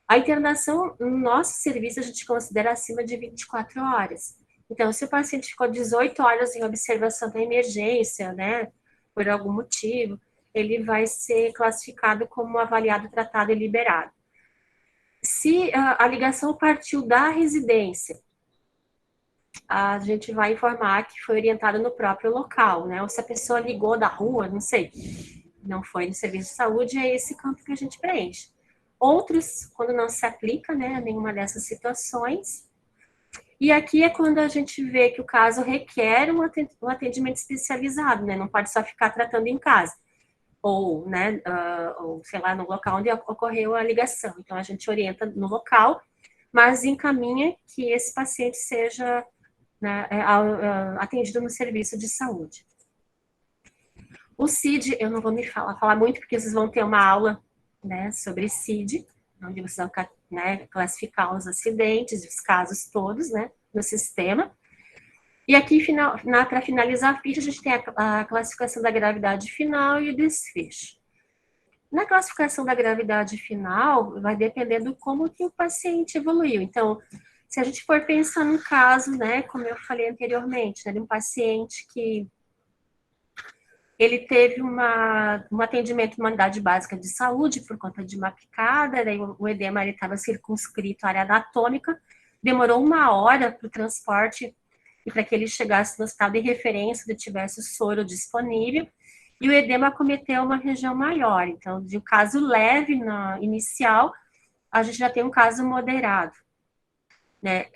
A internação, no nosso serviço, a gente considera acima de 24 horas. Então, se o paciente ficou 18 horas em observação da emergência, né, por algum motivo, ele vai ser classificado como avaliado, tratado e liberado. Se a ligação partiu da residência, a gente vai informar que foi orientado no próprio local, né? Ou se a pessoa ligou da rua, não sei, não foi no serviço de saúde, é esse campo que a gente preenche. Outros, quando não se aplica, né, a nenhuma dessas situações. E aqui é quando a gente vê que o caso requer um atendimento especializado, né? Não pode só ficar tratando em casa. Ou, né, ou, sei lá, no local onde ocorreu a ligação. Então, a gente orienta no local, mas encaminha que esse paciente seja né, atendido no serviço de saúde. O CID, eu não vou me falar muito, porque vocês vão ter uma aula, né, sobre CID, onde vocês vão, né, classificar os acidentes, os casos todos, né, no sistema. E aqui, para finalizar a ficha, a gente tem a classificação da gravidade final e o desfecho. Na classificação da gravidade final, vai depender do como que o paciente evoluiu. Então, se a gente for pensar num caso, né, como eu falei anteriormente, né, de um paciente que ele teve um atendimento em uma unidade básica de saúde por conta de uma picada, daí o edema estava circunscrito à área anatômica, demorou 1 hora para o transporte e para que ele chegasse no hospital de referência e tivesse o soro disponível, e o edema acometeu uma região maior. Então, de um caso leve na inicial, a gente já tem um caso moderado, né?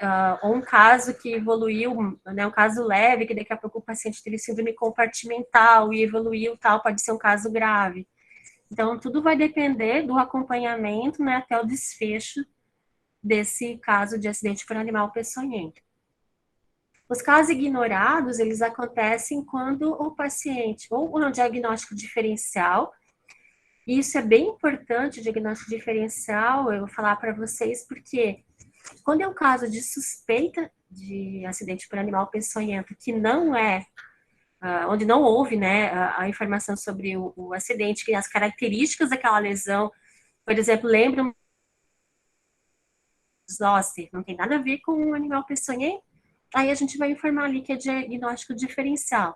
Ou um caso que evoluiu, né? Um caso leve, que daqui a pouco o paciente teve síndrome compartimental e evoluiu tal, pode ser um caso grave. Então, tudo vai depender do acompanhamento, né, até o desfecho desse caso de acidente por animal peçonhento. Os casos ignorados, eles acontecem quando o paciente, ou no diagnóstico diferencial, e isso é bem importante, o diagnóstico diferencial, eu vou falar para vocês, porque quando é um caso de suspeita de acidente por animal peçonhento, que não é, onde não houve, né, a informação sobre o acidente, que as características daquela lesão, por exemplo, lembram ósseos, não tem nada a ver com um animal peçonhento, aí a gente vai informar ali que é diagnóstico diferencial.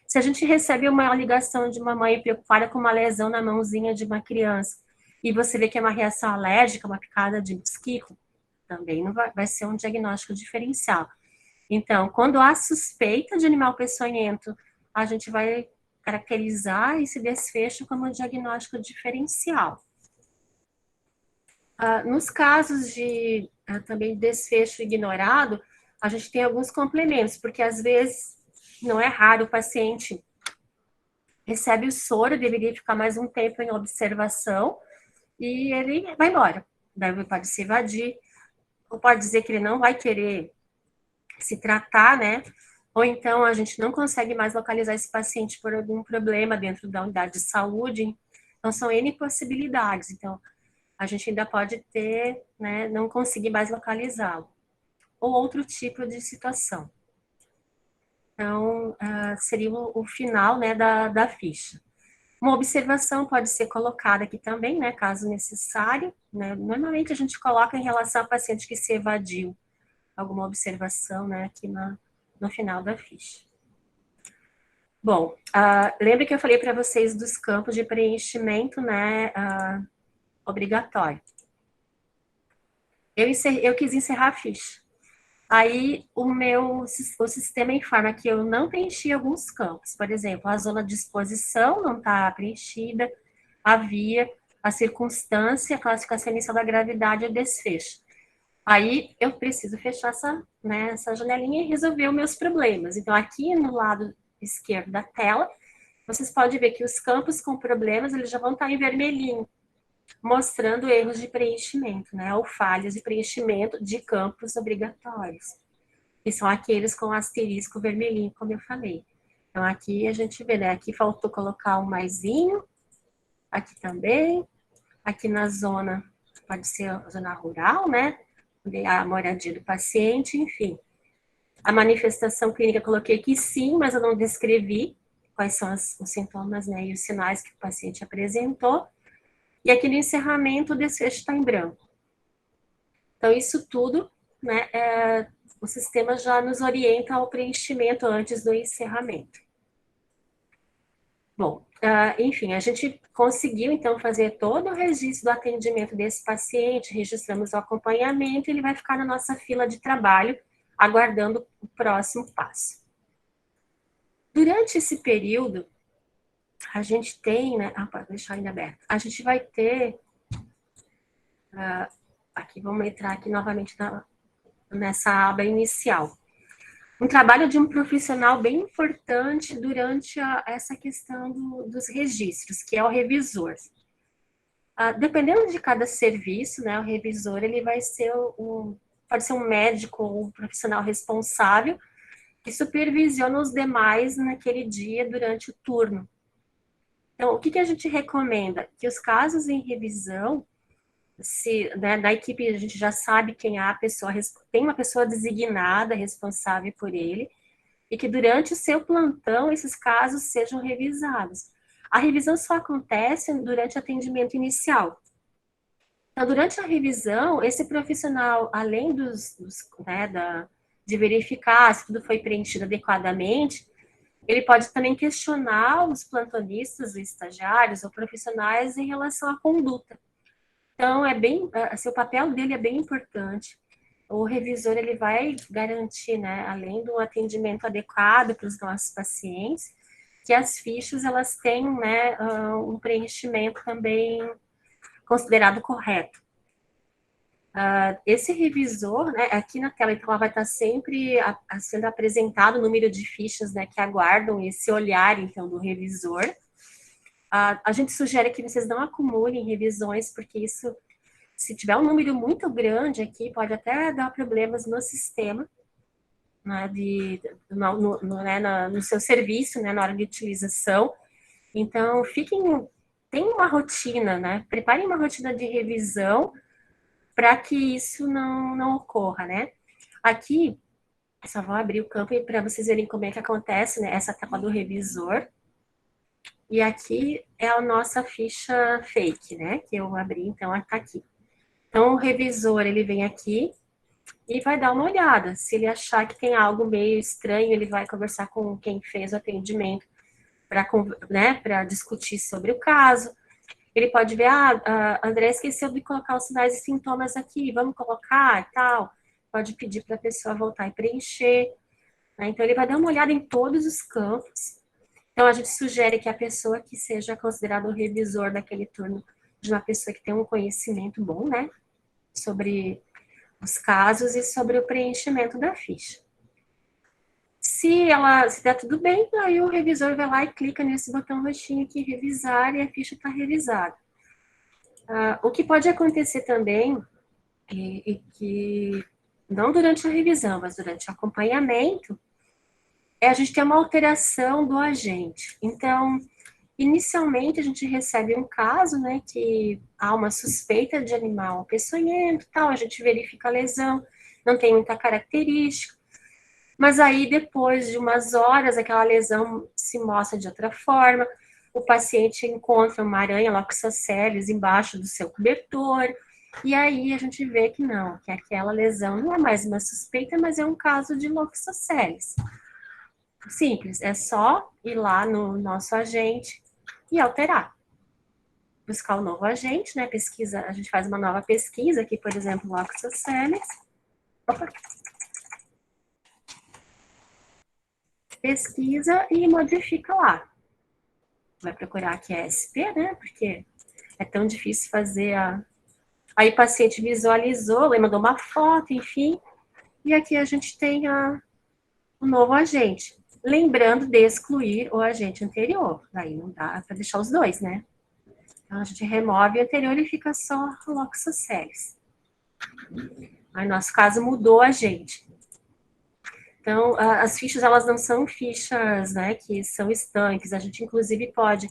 Se a gente recebe uma ligação de uma mãe preocupada com uma lesão na mãozinha de uma criança, e você vê que é uma reação alérgica, uma picada de mosquito, também não vai ser um diagnóstico diferencial. Então, quando há suspeita de animal peçonhento, a gente vai caracterizar esse desfecho como um diagnóstico diferencial. Nos casos de também desfecho ignorado, a gente tem alguns complementos, porque às vezes, não é raro, o paciente recebe o soro, deveria ficar mais um tempo em observação, e ele vai embora. Daí pode se evadir, ou pode dizer que ele não vai querer se tratar, né? Ou então a gente não consegue mais localizar esse paciente por algum problema dentro da unidade de saúde. Então, são N possibilidades. Então, a gente ainda pode ter, né, não conseguir mais localizá-lo. Ou outro tipo de situação. Então, seria o final, né, da ficha. Uma observação pode ser colocada aqui também, né, caso necessário, né? Normalmente a gente coloca em relação ao paciente que se evadiu, alguma observação, né, aqui no final da ficha. Bom, lembra que eu falei para vocês dos campos de preenchimento, né, obrigatório. Eu quis encerrar a ficha. Aí o sistema informa que eu não preenchi alguns campos. Por exemplo, a zona de exposição não está preenchida, a via, a circunstância, a classificação inicial da gravidade e o desfecho. Aí eu preciso fechar essa janelinha e resolver os meus problemas. Então, aqui no lado esquerdo da tela, vocês podem ver que os campos com problemas, eles já vão estar em vermelhinho, mostrando erros de preenchimento, né, ou falhas de preenchimento de campos obrigatórios, que são aqueles com asterisco vermelhinho, como eu falei. Então, aqui a gente vê, né, aqui faltou colocar um maisinho, aqui também, aqui na zona, pode ser a zona rural, né, a moradia do paciente, enfim. A manifestação clínica eu coloquei aqui sim, mas eu não descrevi quais são os sintomas, né, e os sinais que o paciente apresentou. E aqui no encerramento o desfecho está em branco. Então, isso tudo, né, o sistema já nos orienta ao preenchimento antes do encerramento. Bom, enfim, a gente conseguiu, então, fazer todo o registro do atendimento desse paciente, registramos o acompanhamento, e ele vai ficar na nossa fila de trabalho, aguardando o próximo passo. Durante esse período, a gente tem, né, vou deixar ainda aberto, a gente vai ter, aqui vamos entrar aqui novamente nessa aba inicial, um trabalho de um profissional bem importante durante essa questão dos registros, que é o revisor. Dependendo de cada serviço, né, o revisor ele vai ser pode ser um médico ou um profissional responsável que supervisiona os demais naquele dia durante o turno. Então, o que a gente recomenda? Que os casos em revisão, se, né, da equipe a gente já sabe quem é a pessoa, tem uma pessoa designada responsável por ele, e que durante o seu plantão esses casos sejam revisados. A revisão só acontece durante o atendimento inicial. Então, durante a revisão, esse profissional, além de verificar se tudo foi preenchido adequadamente, ele pode também questionar os plantonistas, os estagiários ou profissionais em relação à conduta. Então, assim, o papel dele é bem importante. O revisor, ele vai garantir, né, além do atendimento adequado para os nossos pacientes, que as fichas, elas tenham, né, um preenchimento também considerado correto. Esse revisor, né, aqui na tela, então, ela vai estar sempre sendo apresentado o número de fichas, né, que aguardam esse olhar, então, do revisor. A gente sugere que vocês não acumulem revisões, porque isso, se tiver um número muito grande aqui, pode até dar problemas no sistema, né, no seu serviço, né, na hora de utilização. Então, tem uma rotina, né, preparem uma rotina de revisão para que isso não ocorra, né. Aqui, eu só vou abrir o campo para vocês verem como é que acontece, né, essa etapa do revisor. E aqui é a nossa ficha fake, né, que eu abri, então, ela tá aqui. Então, o revisor, ele vem aqui e vai dar uma olhada. Se ele achar que tem algo meio estranho, ele vai conversar com quem fez o atendimento para, né, discutir sobre o caso. Ele pode ver, a André esqueceu de colocar os sinais e sintomas aqui, vamos colocar e tal. Pode pedir para a pessoa voltar e preencher. Né? Então, ele vai dar uma olhada em todos os campos. Então, a gente sugere que a pessoa que seja considerada o revisor daquele turno, de uma pessoa que tem um conhecimento bom, né, sobre os casos e sobre o preenchimento da ficha. Se der tudo bem, aí o revisor vai lá e clica nesse botão roxinho aqui, revisar, e a ficha está revisada. O que pode acontecer também, e que não durante a revisão, mas durante o acompanhamento, é a gente ter uma alteração do agente. Então, inicialmente a gente recebe um caso, né, que há uma suspeita de animal peçonhento, tal, a gente verifica a lesão, não tem muita característica, mas aí depois de umas horas aquela lesão se mostra de outra forma, o paciente encontra uma aranha Loxosceles embaixo do seu cobertor, e aí a gente vê que não, que aquela lesão não é mais uma suspeita, mas é um caso de Loxosceles. Simples, é só ir lá no nosso agente e alterar. Buscar o novo agente, né? Pesquisa, a gente faz uma nova pesquisa aqui, por exemplo, Loxosceles. Opa. Pesquisa e modifica lá. Vai procurar aqui a SP, né? Porque é tão difícil fazer Aí o paciente visualizou, ele mandou uma foto, enfim. E aqui a gente tem o novo agente. Lembrando de excluir o agente anterior. Aí não dá para deixar os dois, né? Então, a gente remove o anterior e fica só o Loxosceles. Aí, no nosso caso, mudou o agente. Então, as fichas, elas não são fichas, né, que são estanques. A gente, inclusive, pode,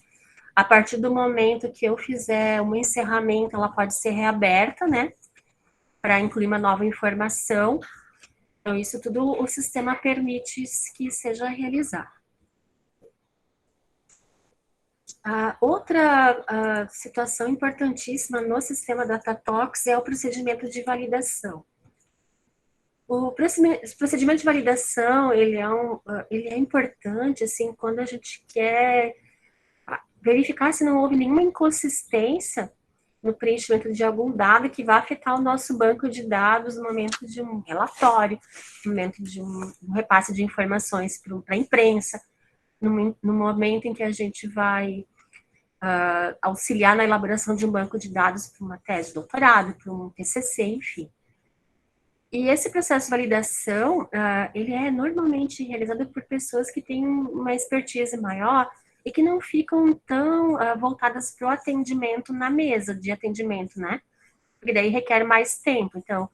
a partir do momento que eu fizer um encerramento, ela pode ser reaberta, né, para incluir uma nova informação. Então, isso tudo o sistema permite que seja realizado. Outra situação importantíssima no sistema DataTox é o procedimento de validação. O procedimento de validação, ele é importante, assim, quando a gente quer verificar se não houve nenhuma inconsistência no preenchimento de algum dado que vai afetar o nosso banco de dados no momento de um relatório, no momento de um repasse de informações para a imprensa, no momento em que a gente vai auxiliar na elaboração de um banco de dados para uma tese de doutorado, para um TCC, enfim. E esse processo de validação, ele é normalmente realizado por pessoas que têm uma expertise maior e que não ficam tão voltadas para o atendimento na mesa de atendimento, né? Porque daí requer mais tempo. Então,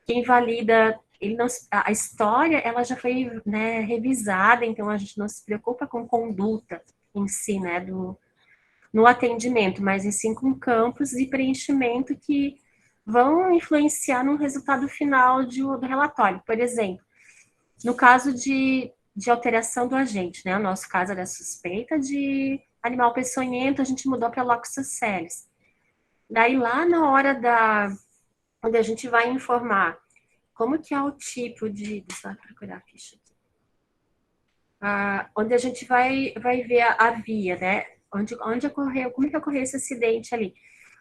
quem valida a história ela já foi, né, revisada, então a gente não se preocupa com conduta em si, né, no atendimento, mas em sim com campos de preenchimento que vão influenciar no resultado final do relatório. Por exemplo, no caso de alteração do agente, né, o nosso caso era suspeita de animal peçonhento, a gente mudou para Loxosceles. Daí lá na hora onde a gente vai informar como que é o tipo deixa eu procurar a ficha aqui. Onde a gente vai ver a via, né? Onde ocorreu, como que ocorreu esse acidente ali?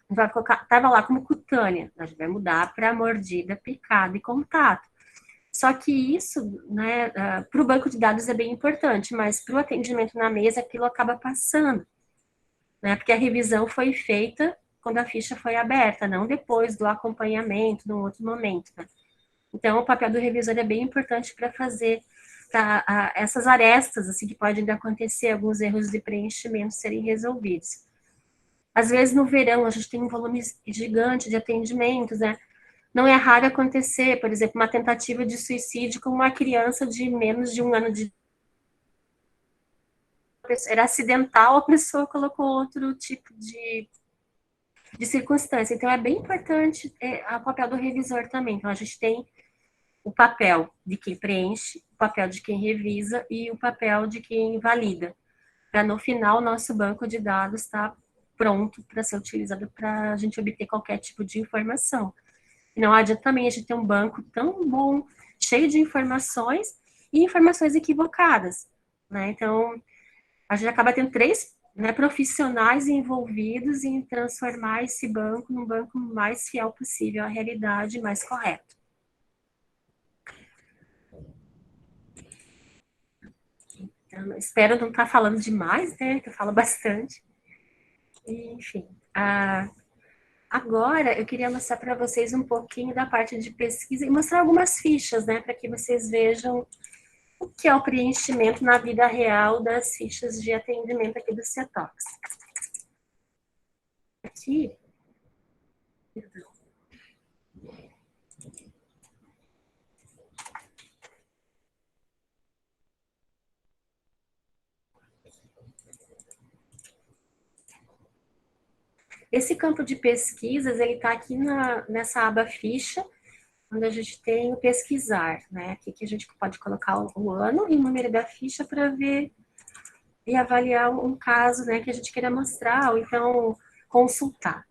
Vai colocar, tava lá como cutânea, a gente vai mudar para mordida, picada e contato. Só que isso, né, para o banco de dados é bem importante, mas para o atendimento na mesa aquilo acaba passando, né? Porque a revisão foi feita quando a ficha foi aberta, não depois do acompanhamento, num outro momento, né? Então, o papel do revisor é bem importante para fazer essas arestas, assim, que podem acontecer, alguns erros de preenchimento serem resolvidos. Às vezes, no verão, a gente tem um volume gigante de atendimentos, né? Não é raro acontecer, por exemplo, uma tentativa de suicídio com uma criança de menos de 1 ano de idade. Era acidental, a pessoa colocou outro tipo de circunstância. Então, é bem importante o papel do revisor também. Então, a gente tem o papel de quem preenche, o papel de quem revisa e o papel de quem valida. Para no final, o nosso banco de dados estar pronto para ser utilizado para a gente obter qualquer tipo de informação. E não adianta também a gente ter um banco tão bom, cheio de informações e informações equivocadas, né? Então, a gente acaba tendo 3, né, profissionais envolvidos em transformar esse banco num banco mais fiel possível à realidade, mais correto. Então, espero não estar falando demais, né? Que eu falo bastante. Enfim, agora eu queria mostrar para vocês um pouquinho da parte de pesquisa e mostrar algumas fichas, né? Para que vocês vejam o que é o preenchimento na vida real das fichas de atendimento aqui do Cetox. Aqui, perdão. Esse campo de pesquisas, ele está aqui nessa aba ficha, onde a gente tem o pesquisar, né? Aqui que a gente pode colocar o ano e o número da ficha para ver e avaliar um caso, né, que a gente queira mostrar, ou então consultar.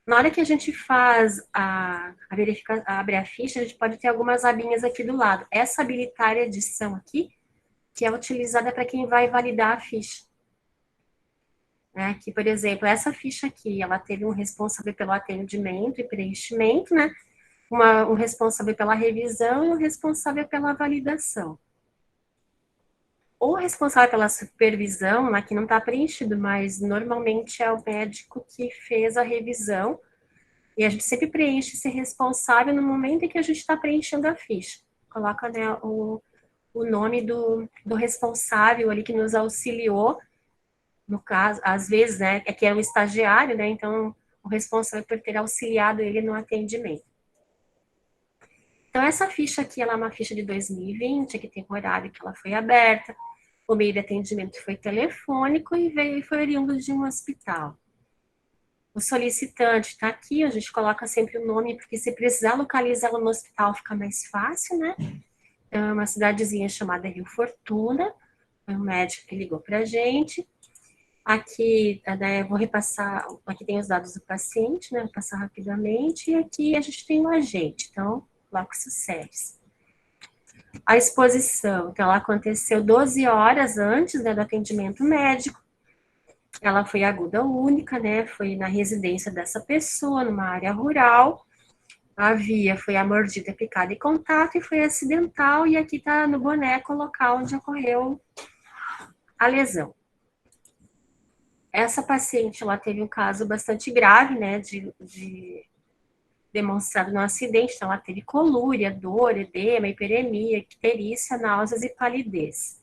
Na hora que a gente faz a verificação, abre a ficha, a gente pode ter algumas abinhas aqui do lado. Essa habilitar edição aqui, que é utilizada para quem vai validar a ficha. Né? Aqui, por exemplo, essa ficha aqui, ela teve um responsável pelo atendimento e preenchimento, né? Um responsável pela revisão e um responsável pela validação. O responsável pela supervisão, aqui não está preenchido, mas normalmente é o médico que fez a revisão, e a gente sempre preenche esse responsável no momento em que a gente está preenchendo a ficha. Coloca, né, o nome do responsável ali que nos auxiliou, no caso, às vezes, né, que é um estagiário, né, então o responsável por ter auxiliado ele no atendimento. Então, essa ficha aqui, ela é uma ficha de 2020, aqui tem o horário que ela foi aberta, o meio de atendimento foi telefônico e foi oriundo de um hospital. O solicitante está aqui, a gente coloca sempre o nome, porque se precisar localizá-lo no hospital fica mais fácil, né? Então, é uma cidadezinha chamada Rio Fortuna, foi um médico que ligou para a gente. Aqui, né, eu vou repassar, aqui tem os dados do paciente, né? Vou passar rapidamente, e aqui a gente tem o agente, então, Loxosceles. A exposição, então, ela aconteceu 12 horas antes, né, do atendimento médico. Ela foi aguda única, né, foi na residência dessa pessoa, numa área rural. A via foi a mordida, picada e contato, e foi acidental, e aqui tá no boneco o local onde ocorreu a lesão. Essa paciente, ela teve um caso bastante grave, né, demonstrado no acidente, então ela teve colúria, dor, edema, hiperemia, icterícia, náuseas e palidez.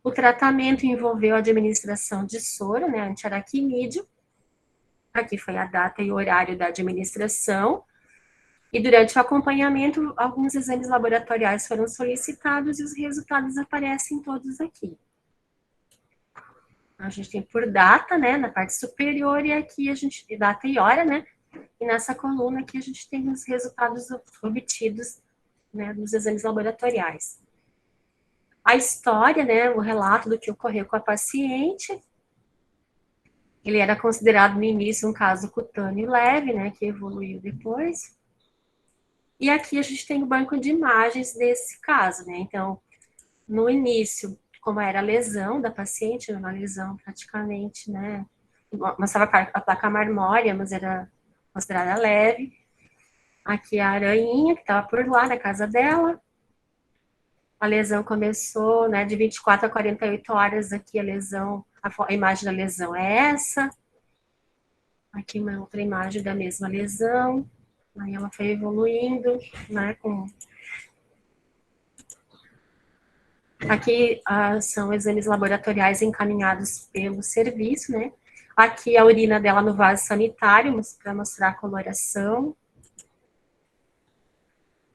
O tratamento envolveu a administração de soro, né, antiaracnídeo. Aqui foi a data e o horário da administração. E durante o acompanhamento, alguns exames laboratoriais foram solicitados e os resultados aparecem todos aqui. A gente tem por data, né, na parte superior, e aqui a gente, data e hora, né, e nessa coluna aqui a gente tem os resultados obtidos, né, dos exames laboratoriais. A história, né, o relato do que ocorreu com a paciente, ele era considerado no início um caso cutâneo leve, né, que evoluiu depois. E aqui a gente tem o banco de imagens desse caso, né? Então, no início, como era a lesão da paciente, uma lesão praticamente, né? Mostrava a placa marmórea, mas era considerada leve. Aqui a aranhinha, que estava por lá, na casa dela. A lesão começou, né, de 24 a 48 horas. Aqui a lesão, a imagem da lesão é essa. Aqui uma outra imagem da mesma lesão. Aí ela foi evoluindo, né, com... Aqui são exames laboratoriais encaminhados pelo serviço, né? Aqui a urina dela no vaso sanitário, para mostrar a coloração.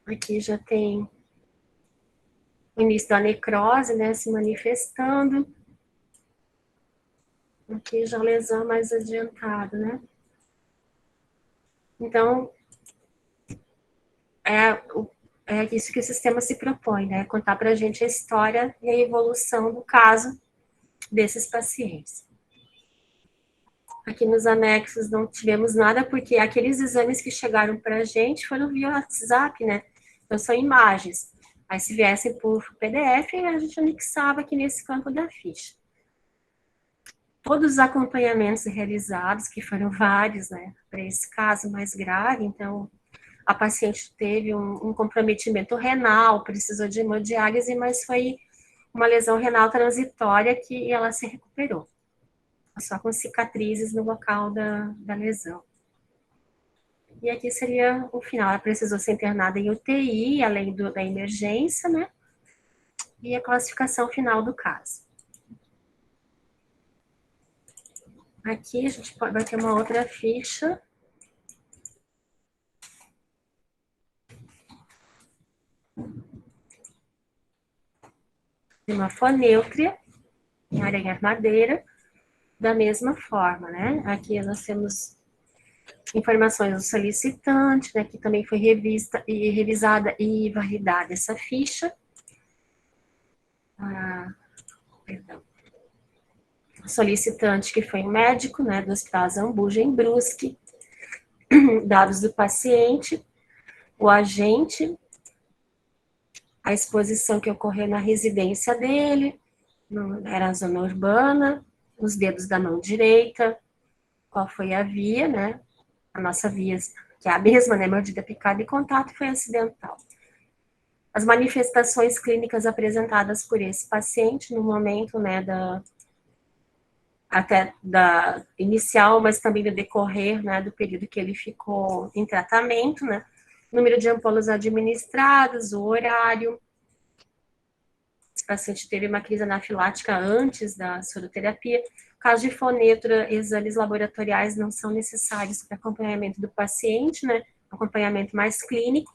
Aqui já tem o início da necrose, né, se manifestando. Aqui já a lesão mais adiantada, né? Então, é isso que o sistema se propõe, né? Contar para a gente a história e a evolução do caso desses pacientes. Aqui nos anexos não tivemos nada, porque aqueles exames que chegaram para a gente foram via WhatsApp, né? Então, são imagens. Aí, se viessem por PDF, a gente anexava aqui nesse campo da ficha. Todos os acompanhamentos realizados, que foram vários, né, para esse caso mais grave, então, a paciente teve um comprometimento renal, precisou de hemodiálise, mas foi uma lesão renal transitória que ela se recuperou, só com cicatrizes no local da lesão. E aqui seria o final, ela precisou ser internada em UTI, além da emergência, né, e a classificação final do caso. Aqui a gente vai ter uma outra ficha. De uma fonêutria, em aranha madeira, da mesma forma, né? Aqui nós temos informações do solicitante, né, que também foi revisada e validada essa ficha. Perdão. Solicitante que foi um médico, né, do Hospital Zambuja, em Brusque, dados do paciente, o agente, a exposição que ocorreu na residência dele, era a zona urbana, os dedos da mão direita, qual foi a via, né, a nossa via, que é a mesma, né, mordida, picada e contato, foi acidental. As manifestações clínicas apresentadas por esse paciente no momento, né, até da inicial, mas também do decorrer, né, do período que ele ficou em tratamento, né, número de ampolas administradas, o horário. Esse paciente teve uma crise anafilática antes da soroterapia. Caso de fonetra, exames laboratoriais não são necessários para acompanhamento do paciente, né, acompanhamento mais clínico.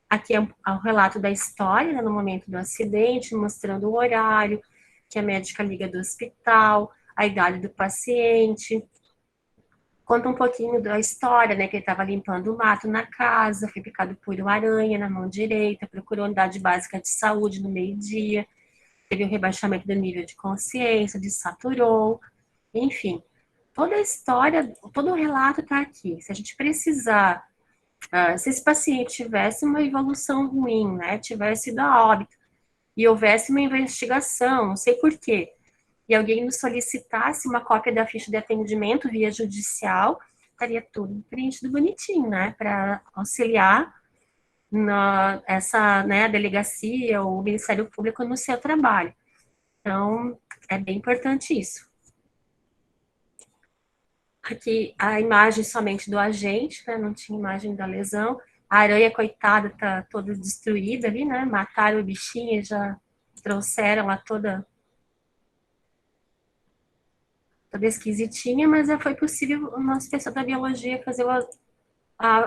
Aqui é o relato da história, né, no momento do acidente, mostrando o horário, que a médica liga do hospital, a idade do paciente. Conta um pouquinho da história, né, que ele estava limpando o mato na casa, foi picado por uma aranha na mão direita, procurou unidade básica de saúde no meio-dia, teve um rebaixamento do nível de consciência, desaturou, enfim. Toda a história, todo o relato está aqui. Se a gente precisar, se esse paciente tivesse uma evolução ruim, né, tivesse ido a óbito, e houvesse uma investigação, não sei por quê, e alguém nos solicitasse uma cópia da ficha de atendimento via judicial, estaria tudo preenchido bonitinho, né, para auxiliar essa, né, delegacia ou o Ministério Público no seu trabalho. Então, é bem importante isso. Aqui a imagem somente do agente, né, não tinha imagem da lesão. A aranha, coitada, tá toda destruída ali, né, mataram o bichinho e já trouxeram lá toda esquisitinha, mas foi possível o nosso pessoal da biologia fazer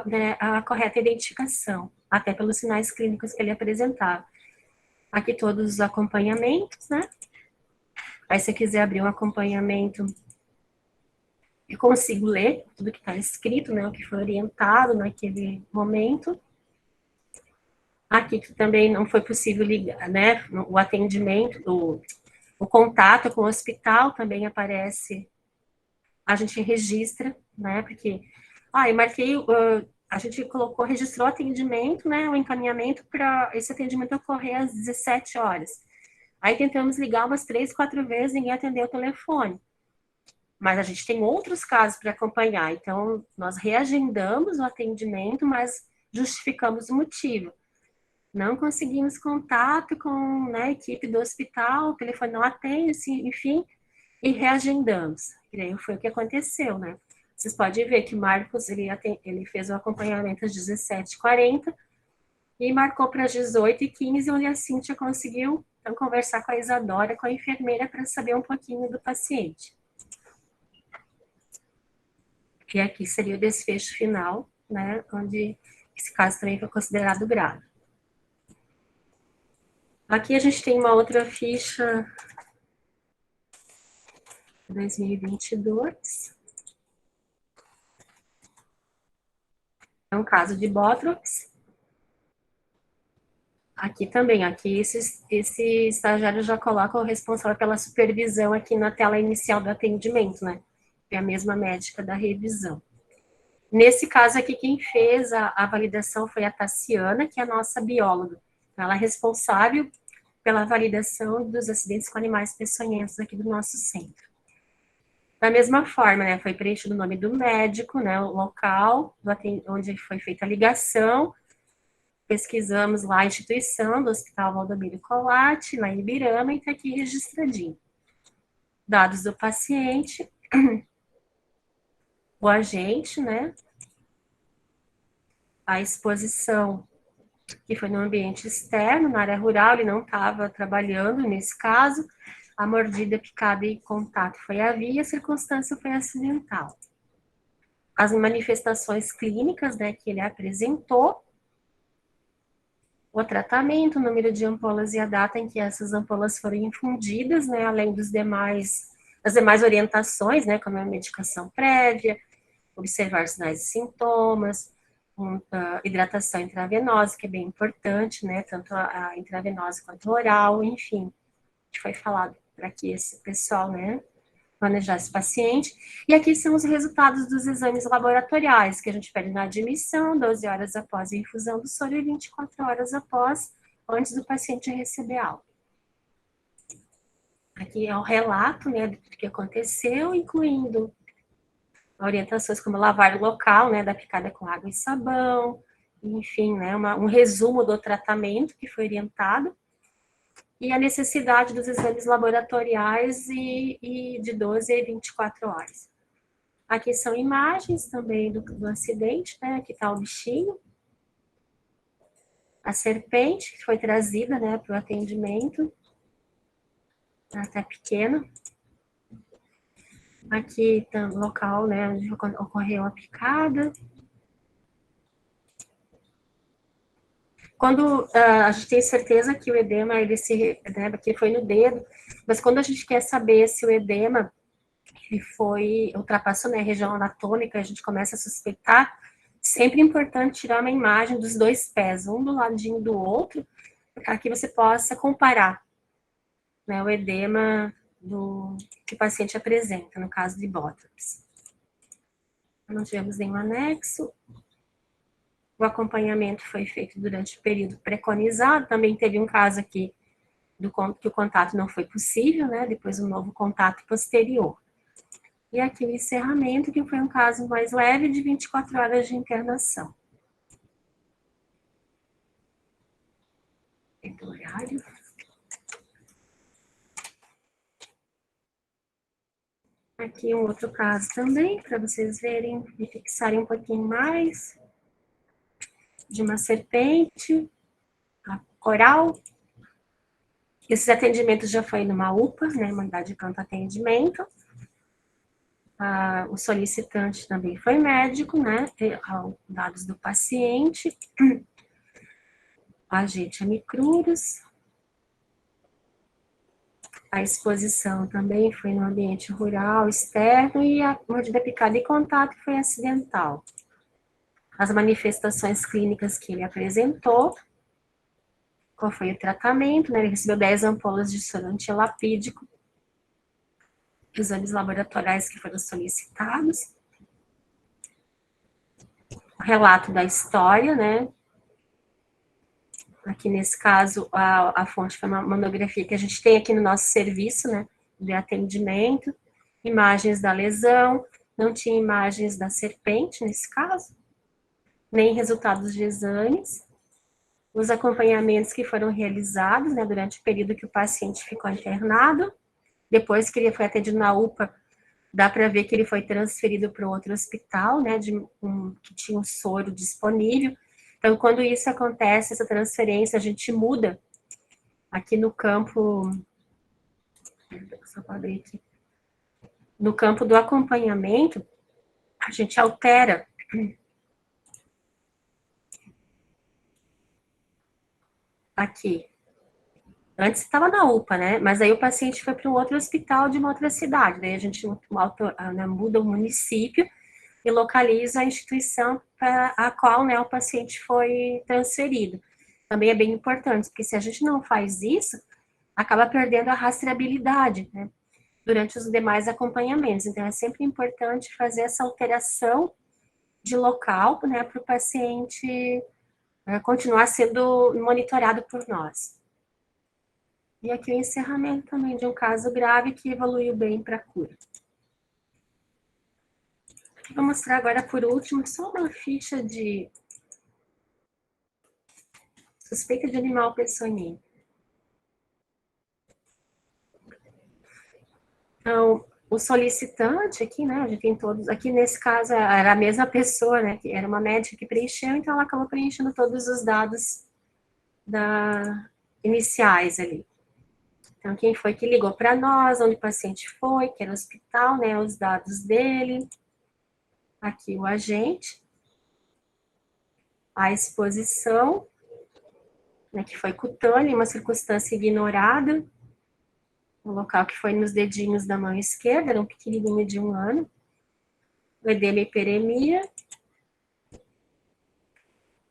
né, a correta identificação, até pelos sinais clínicos que ele apresentava. Aqui todos os acompanhamentos, né? Aí, se você quiser abrir um acompanhamento, eu consigo ler tudo que está escrito, né? O que foi orientado naquele momento. Aqui que também não foi possível ligar, né? O atendimento, o contato com o hospital também aparece, a gente registra, né? Porque, eu marquei, a gente colocou, registrou o atendimento, né? O encaminhamento para esse atendimento ocorrer às 17 horas. Aí tentamos ligar umas 3, 4 vezes, ninguém atendeu o telefone. Mas a gente tem outros casos para acompanhar, então nós reagendamos o atendimento, mas justificamos o motivo. Não conseguimos contato com, né, a equipe do hospital, o telefone não atende, assim, enfim, e reagendamos. E aí foi o que aconteceu, né? Vocês podem ver que Marcos, ele fez o acompanhamento às 17h40 e marcou para as 18h15, onde a Cíntia conseguiu, então, conversar com a Isadora, com a enfermeira, para saber um pouquinho do paciente. Que aqui seria o desfecho final, né, onde esse caso também foi considerado grave. Aqui a gente tem uma outra ficha 2022. É um caso de Bótrox. Aqui também, aqui esse estagiário já coloca o responsável pela supervisão aqui na tela inicial do atendimento, né? É a mesma médica da revisão. Nesse caso aqui, quem fez a validação foi a Tassiana, que é a nossa bióloga. Ela é responsável pela validação dos acidentes com animais peçonhentos aqui do nosso centro. Da mesma forma, né, foi preenchido o nome do médico, né, o local onde foi feita a ligação, pesquisamos lá a instituição do Hospital Valdomiro Colatti, lá em Ibirama, e está aqui registradinho. Dados do paciente, o agente, né, a exposição, que foi no ambiente externo, na área rural, ele não estava trabalhando nesse caso, a mordida, picada e contato foi a via, a circunstância foi acidental. As manifestações clínicas, né, que ele apresentou, o tratamento, o número de ampolas e a data em que essas ampolas foram infundidas, né, além das demais orientações, né, como a medicação prévia, observar sinais e sintomas, hidratação intravenosa, que é bem importante, né, tanto a intravenosa quanto a oral, enfim, que foi falado para que esse pessoal, né, manejar esse paciente. E aqui são os resultados dos exames laboratoriais, que a gente pede na admissão, 12 horas após a infusão do soro e 24 horas após, antes do paciente receber alta. Aqui é o relato, né, do que aconteceu, incluindo orientações como lavar o local, né, da picada com água e sabão, enfim, né, um resumo do tratamento que foi orientado, e a necessidade dos exames laboratoriais e de 12 a 24 horas. Aqui são imagens também do acidente, né? Aqui está o bichinho. A serpente que foi trazida, né, para o atendimento. Ela está pequena. Aqui está o local, né, onde ocorreu a picada. Quando a gente tem certeza que o edema, né, que foi no dedo, mas quando a gente quer saber se o edema ultrapassou, né, a região anatômica, a gente começa a suspeitar, sempre é importante tirar uma imagem dos dois pés, um do ladinho do outro, para que você possa comparar, né, o edema que o paciente apresenta, no caso de Bótrox. Não tivemos nenhum anexo. O acompanhamento foi feito durante o período preconizado. Também teve um caso aqui que o contato não foi possível, né? Depois um novo contato posterior. E aqui o encerramento, que foi um caso mais leve de 24 horas de internação. Do horário. Aqui um outro caso também, para vocês verem e fixarem um pouquinho mais. De uma serpente, a coral. Esses atendimentos já foi numa UPA, né, uma unidade de pronto atendimento. O solicitante também foi médico, né? Dados do paciente. Agente amicruros. A exposição também foi no ambiente rural, externo, e a mordida picada e contato foi acidental. As manifestações clínicas que ele apresentou, qual foi o tratamento, né? Ele recebeu 10 ampolas de soro antilapídico, exames laboratoriais que foram solicitados, o relato da história, né? Aqui nesse caso, a fonte foi uma mamografia que a gente tem aqui no nosso serviço, né, de atendimento, imagens da lesão, não tinha imagens da serpente nesse caso, nem resultados de exames, os acompanhamentos que foram realizados, né, durante o período que o paciente ficou internado, depois que ele foi atendido na UPA, dá para ver que ele foi transferido para outro hospital, né, que tinha um soro disponível. Então, quando isso acontece, essa transferência, a gente muda aqui no campo, no campo do acompanhamento, a gente altera aqui. Antes estava na UPA, né? Mas aí o paciente foi para um outro hospital de uma outra cidade. Daí a gente muda o município e localiza a instituição para a qual, né, o paciente foi transferido. Também é bem importante, porque se a gente não faz isso, acaba perdendo a rastreabilidade, né, durante os demais acompanhamentos. Então, é sempre importante fazer essa alteração de local, né, para o paciente continuar sendo monitorado por nós. E aqui o encerramento também de um caso grave que evoluiu bem para a cura. Vou mostrar agora, por último, só uma ficha de suspeita de animal peçonhento. Então, o solicitante aqui, né, a gente tem todos, aqui nesse caso era a mesma pessoa, né, que era uma médica que preencheu, então ela acabou preenchendo todos os dados iniciais ali. Então, quem foi que ligou para nós, onde o paciente foi, que era o hospital, né, os dados dele. Aqui o agente, a exposição, né, que foi cutânea, uma circunstância ignorada, o local que foi nos dedinhos da mão esquerda, era um pequenininho de 1 ano, o edema e hiperemia,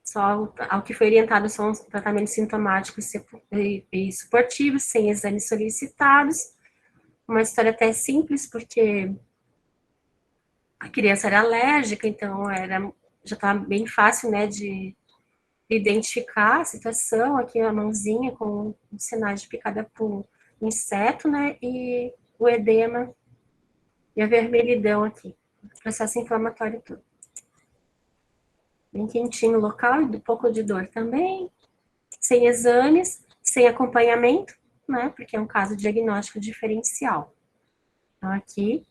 só ao que foi orientado são tratamentos sintomáticos e suportivos, sem exames solicitados, uma história até simples, porque a criança era alérgica, então já estava bem fácil, né, de identificar a situação, aqui a mãozinha com os sinais de picada por inseto, né, e o edema e a vermelhidão aqui, processo inflamatório todo. Bem quentinho o local, e um pouco de dor também, sem exames, sem acompanhamento, né, porque é um caso diagnóstico diferencial. Então aqui,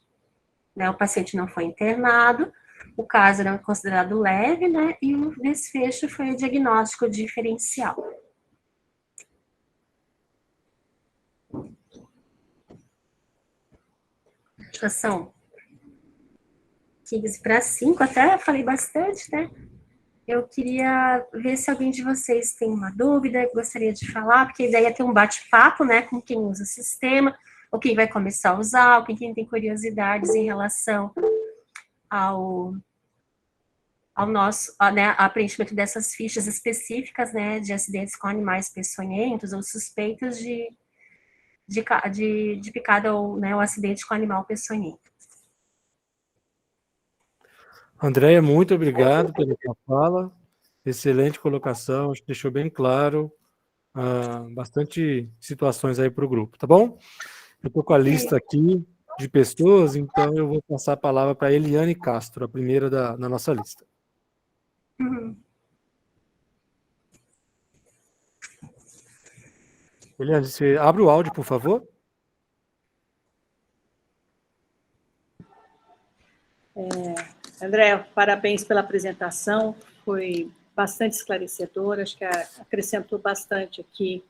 né, o paciente não foi internado, o caso era considerado leve, né, e o desfecho foi o diagnóstico diferencial. Já são 15 para 5, até falei bastante, né? Eu queria ver se alguém de vocês tem uma dúvida, gostaria de falar, porque a ideia é ter um bate-papo, né, com quem usa o sistema, ou quem vai começar a usar, ou quem tem curiosidades em relação ao nosso, né, a preenchimento dessas fichas específicas, né, de acidentes com animais peçonhentos ou suspeitos de picada ou, né, o acidente com animal peçonhento. Andréia, muito obrigado pela sua fala. Excelente colocação, acho que deixou bem claro bastante situações aí para o grupo, tá bom? Eu estou com a lista aqui de pessoas, então eu vou passar a palavra para a Eliane Castro, a primeira na nossa lista. Eliane, você abre o áudio, por favor? André, parabéns pela apresentação, foi bastante esclarecedora, acho que acrescentou bastante aqui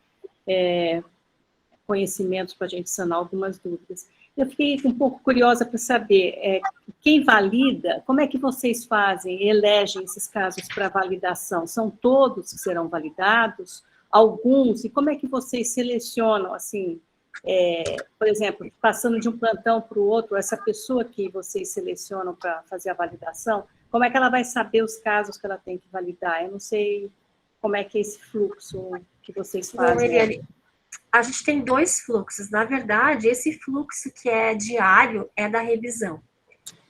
conhecimentos para a gente sanar algumas dúvidas. Eu fiquei um pouco curiosa para saber, quem valida, como é que vocês fazem, elegem esses casos para validação? São todos que serão validados? Alguns? E como é que vocês selecionam, assim, por exemplo, passando de um plantão para o outro, essa pessoa que vocês selecionam para fazer a validação, como é que ela vai saber os casos que ela tem que validar? Eu não sei como é que é esse fluxo que vocês fazem. A gente tem 2 fluxos. Na verdade, esse fluxo que é diário é da revisão.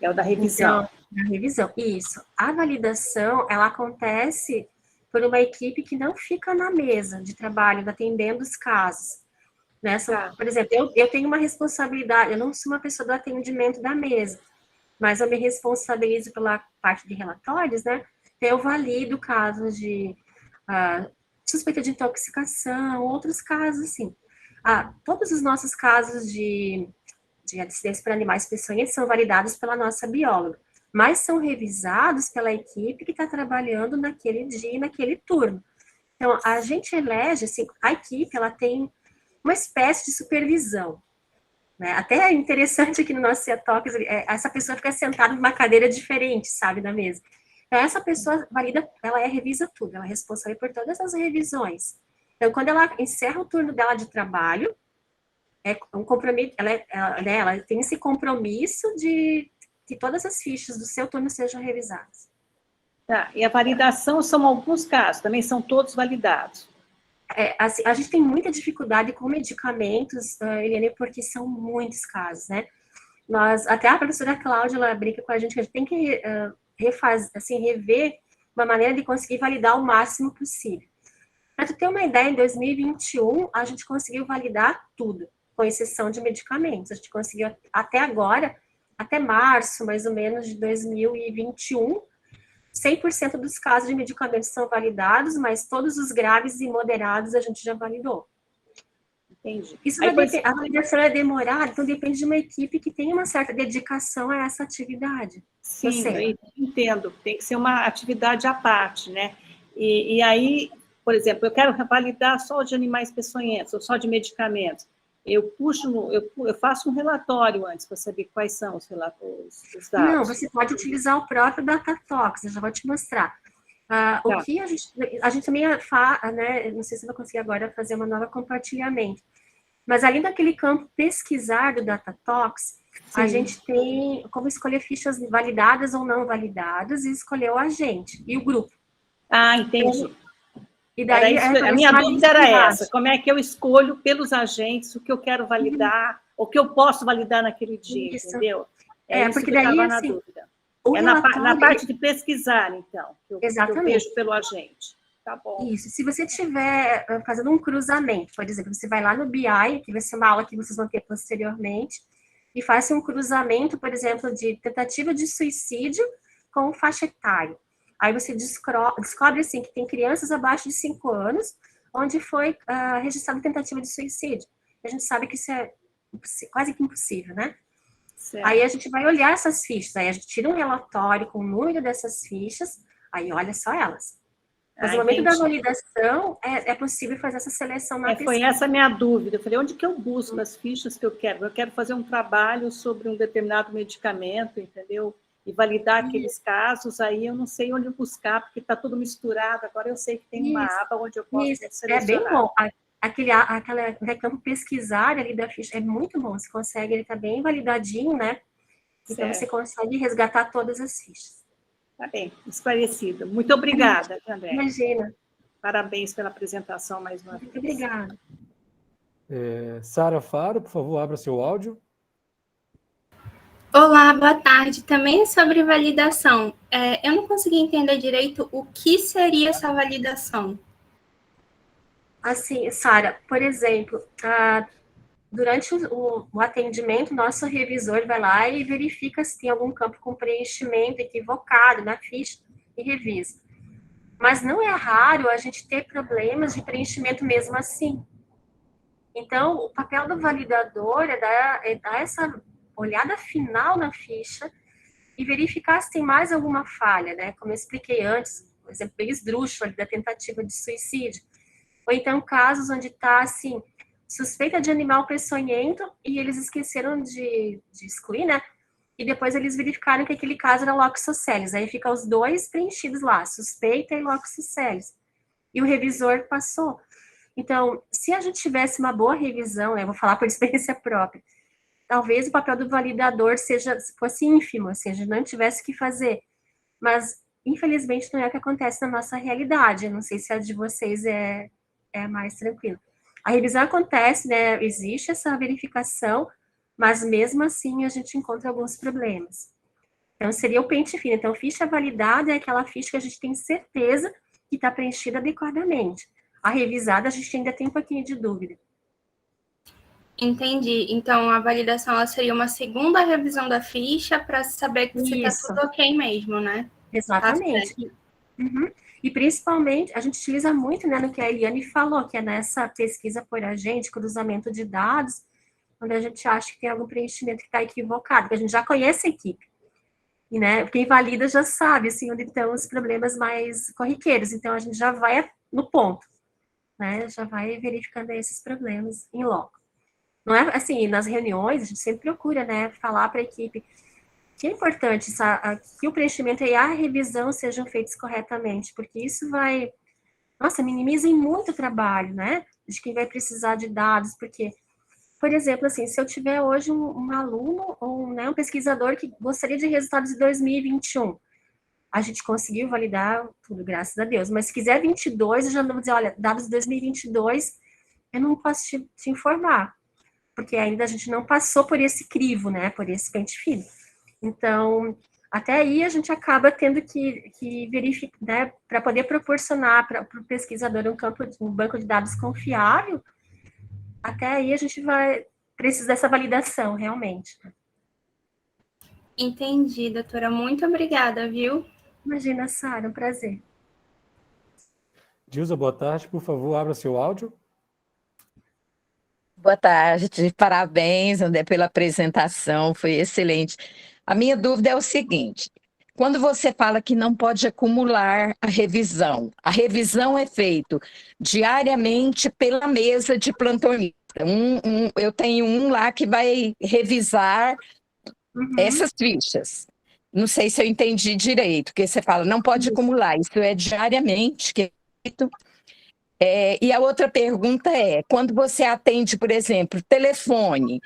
É o da revisão. Então, da revisão, isso. A validação, ela acontece por uma equipe que não fica na mesa de trabalho, atendendo os casos. Né? Por exemplo, eu tenho uma responsabilidade, eu não sou uma pessoa do atendimento da mesa, mas eu me responsabilizo pela parte de relatórios, né? Então, eu valido casos de suspeita de intoxicação, outros casos, assim. Todos os nossos casos de acidentes para animais peçonhentos são validados pela nossa bióloga, mas são revisados pela equipe que está trabalhando naquele dia e naquele turno. Então, a gente elege, assim, a equipe, ela tem uma espécie de supervisão, né? Até é interessante aqui no nosso CETOX, essa pessoa fica sentada numa cadeira diferente, sabe, da mesa. Então, essa pessoa valida, ela revisa tudo, ela é responsável por todas as revisões. Então, quando ela encerra o turno dela de trabalho, é um compromisso, ela tem esse compromisso de que todas as fichas do seu turno sejam revisadas. Tá, e a validação são alguns casos, também são todos validados. Assim, a gente tem muita dificuldade com medicamentos, Eliane, porque são muitos casos, né? Até a professora Cláudia, ela brinca com a gente tem que rever uma maneira de conseguir validar o máximo possível. Para tu ter uma ideia, em 2021, a gente conseguiu validar tudo, com exceção de medicamentos. A gente conseguiu, até agora, até março, mais ou menos, de 2021, 100% dos casos de medicamentos são validados, mas todos os graves e moderados a gente já validou. Entendi. A validação é demorada, então depende de uma equipe que tenha uma certa dedicação a essa atividade. Sim, eu entendo. Tem que ser uma atividade à parte, né? E aí, por exemplo, eu quero validar só de animais peçonhentos, ou só de medicamentos. Eu faço um relatório antes para saber quais são os relatórios, os dados. Não, você pode utilizar o próprio DataTox, eu já vou te mostrar. O que a gente também faz, né? Não sei se eu vou conseguir agora fazer uma nova compartilhamento. Mas além daquele campo pesquisar do DataTox, a gente tem como escolher fichas validadas ou não validadas e escolher o agente e o grupo. Entendi. E daí, a minha dúvida era essa, como é que eu escolho pelos agentes o que eu quero validar, o que eu posso validar naquele dia, entendeu? Isso porque que eu daí, estava na dúvida. Na parte de pesquisar, então, que eu vejo pelo agente. Tá bom. Isso, se você estiver fazendo um cruzamento, por exemplo, você vai lá no BI, que vai ser uma aula que vocês vão ter posteriormente, e faz um cruzamento, por exemplo, de tentativa de suicídio com faixa etária. Aí você descobre assim, que tem crianças abaixo de 5 anos, onde foi registrada tentativa de suicídio. A gente sabe que isso é quase que impossível, né? Certo. Aí a gente vai olhar essas fichas, aí a gente tira um relatório com o número dessas fichas, aí olha só elas. Mas no momento da validação, é possível fazer essa seleção na pesquisa. Foi essa a minha dúvida. Eu falei, onde que eu busco as fichas que eu quero? Eu quero fazer um trabalho sobre um determinado medicamento, entendeu? E validar aqueles casos, aí eu não sei onde buscar, porque está tudo misturado. Agora eu sei que tem uma aba onde eu posso selecionar. É bem bom. Aquele campo pesquisar ali da ficha é muito bom. Você consegue, ele está bem validadinho, né? Então você consegue resgatar todas as fichas. Tá bem, esclarecido. Muito obrigada, André. Imagina. Parabéns pela apresentação mais uma vez. Muito obrigada. Sara Faro, por favor, abra seu áudio. Olá, boa tarde. Também é sobre validação. Eu não consegui entender direito o que seria essa validação. Assim, Sara, por exemplo, durante o atendimento, nosso revisor vai lá e verifica se tem algum campo com preenchimento equivocado na ficha e revisa. Mas não é raro a gente ter problemas de preenchimento mesmo assim. Então, o papel do validador é dar essa olhada final na ficha e verificar se tem mais alguma falha, né? Como eu expliquei antes, por exemplo, bem esdrúxulo da tentativa de suicídio. Ou então casos onde está, assim, suspeita de animal peçonhento e eles esqueceram de excluir, né? E depois eles verificaram que aquele caso era Loxosceles. Aí fica os dois preenchidos lá, suspeita e Loxosceles. E o revisor passou. Então, se a gente tivesse uma boa revisão, eu vou falar por experiência própria, talvez o papel do validador fosse ínfimo, ou seja, não tivesse que fazer. Mas, infelizmente, não é o que acontece na nossa realidade. Eu não sei se a de vocês é mais tranquilo. A revisão acontece, né? Existe essa verificação, mas mesmo assim a gente encontra alguns problemas. Então, seria o pente fino. Então, ficha validada é aquela ficha que a gente tem certeza que está preenchida adequadamente. A revisada, a gente ainda tem um pouquinho de dúvida. Entendi. Então, a validação ela seria uma segunda revisão da ficha para saber se está tudo ok mesmo, né? Exatamente. Uhum. E principalmente, a gente utiliza muito, né, no que a Eliane falou, que é nessa pesquisa por agente, cruzamento de dados, onde a gente acha que tem algum preenchimento que está equivocado, porque a gente já conhece a equipe. E, né, quem valida já sabe, assim, onde estão os problemas mais corriqueiros. Então, a gente já vai no ponto, né, já vai verificando esses problemas em loco. Não é, assim, nas reuniões, a gente sempre procura, né, falar para a equipe que é importante que o preenchimento e a revisão sejam feitos corretamente, porque isso vai, nossa, minimiza muito o trabalho, né, de quem vai precisar de dados, porque, por exemplo, assim, se eu tiver hoje um aluno ou, né, um pesquisador que gostaria de resultados de 2021, a gente conseguiu validar tudo, graças a Deus, mas se quiser 22, eu já não vou dizer, olha, dados de 2022, eu não posso te informar, porque ainda a gente não passou por esse crivo, né, por esse pente fino. Então, até aí a gente acaba tendo que verificar, né, para poder proporcionar para o pesquisador um banco de dados confiável, até aí a gente vai precisar dessa validação, realmente. Entendi, doutora. Muito obrigada, viu? Imagina, Sara, um prazer. Dilza, boa tarde. Por favor, abra seu áudio. Boa tarde, parabéns, André, pela apresentação, foi excelente. A minha dúvida é o seguinte: quando você fala que não pode acumular a revisão é feita diariamente pela mesa de plantonista. Eu tenho um lá que vai revisar essas fichas. Não sei se eu entendi direito, porque você fala, não pode acumular, isso é diariamente que é feito. E a outra pergunta é, quando você atende, por exemplo, telefone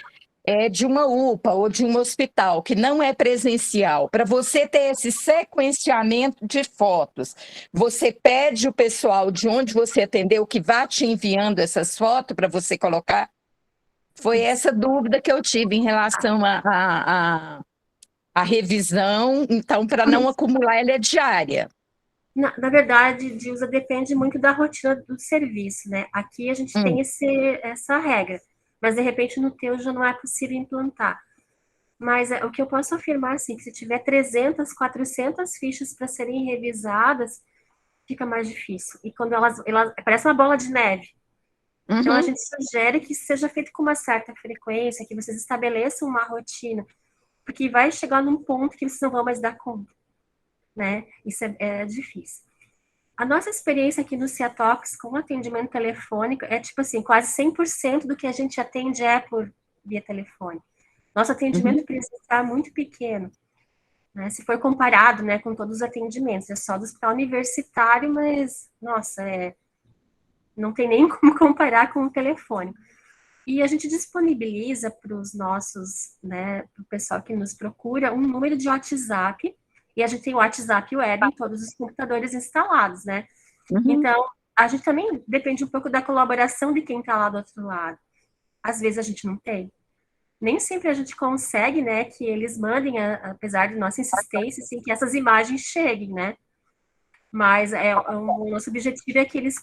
de uma UPA ou de um hospital que não é presencial, para você ter esse sequenciamento de fotos, você pede o pessoal de onde você atendeu que vá te enviando essas fotos para você colocar? Foi essa dúvida que eu tive em relação à revisão, então, para não acumular, ela é diária. Na verdade, Dilza, depende muito da rotina do serviço, né? Aqui a gente tem essa regra, mas de repente no teu já não é possível implantar. Mas o que eu posso afirmar, assim, que se tiver 300, 400 fichas para serem revisadas, fica mais difícil. E quando elas parece uma bola de neve. Então, a gente sugere que seja feito com uma certa frequência, que vocês estabeleçam uma rotina, porque vai chegar num ponto que vocês não vão mais dar conta, né? Isso é difícil. A nossa experiência aqui no Ciatox com atendimento telefônico é, tipo assim, quase 100% do que a gente atende por via telefone. Nosso atendimento presencial é muito pequeno, né? Se for comparado, né, com todos os atendimentos, é só do hospital universitário, mas, nossa, não tem nem como comparar com o telefone. E a gente disponibiliza para os nossos, né, para o pessoal que nos procura, um número de WhatsApp, e a gente tem o WhatsApp web em todos os computadores instalados, né? Então, a gente também depende um pouco da colaboração de quem está lá do outro lado. Às vezes a gente não tem. Nem sempre a gente consegue, né, que eles mandem, apesar de nossa insistência, assim, que essas imagens cheguem, né? Mas o nosso objetivo é que eles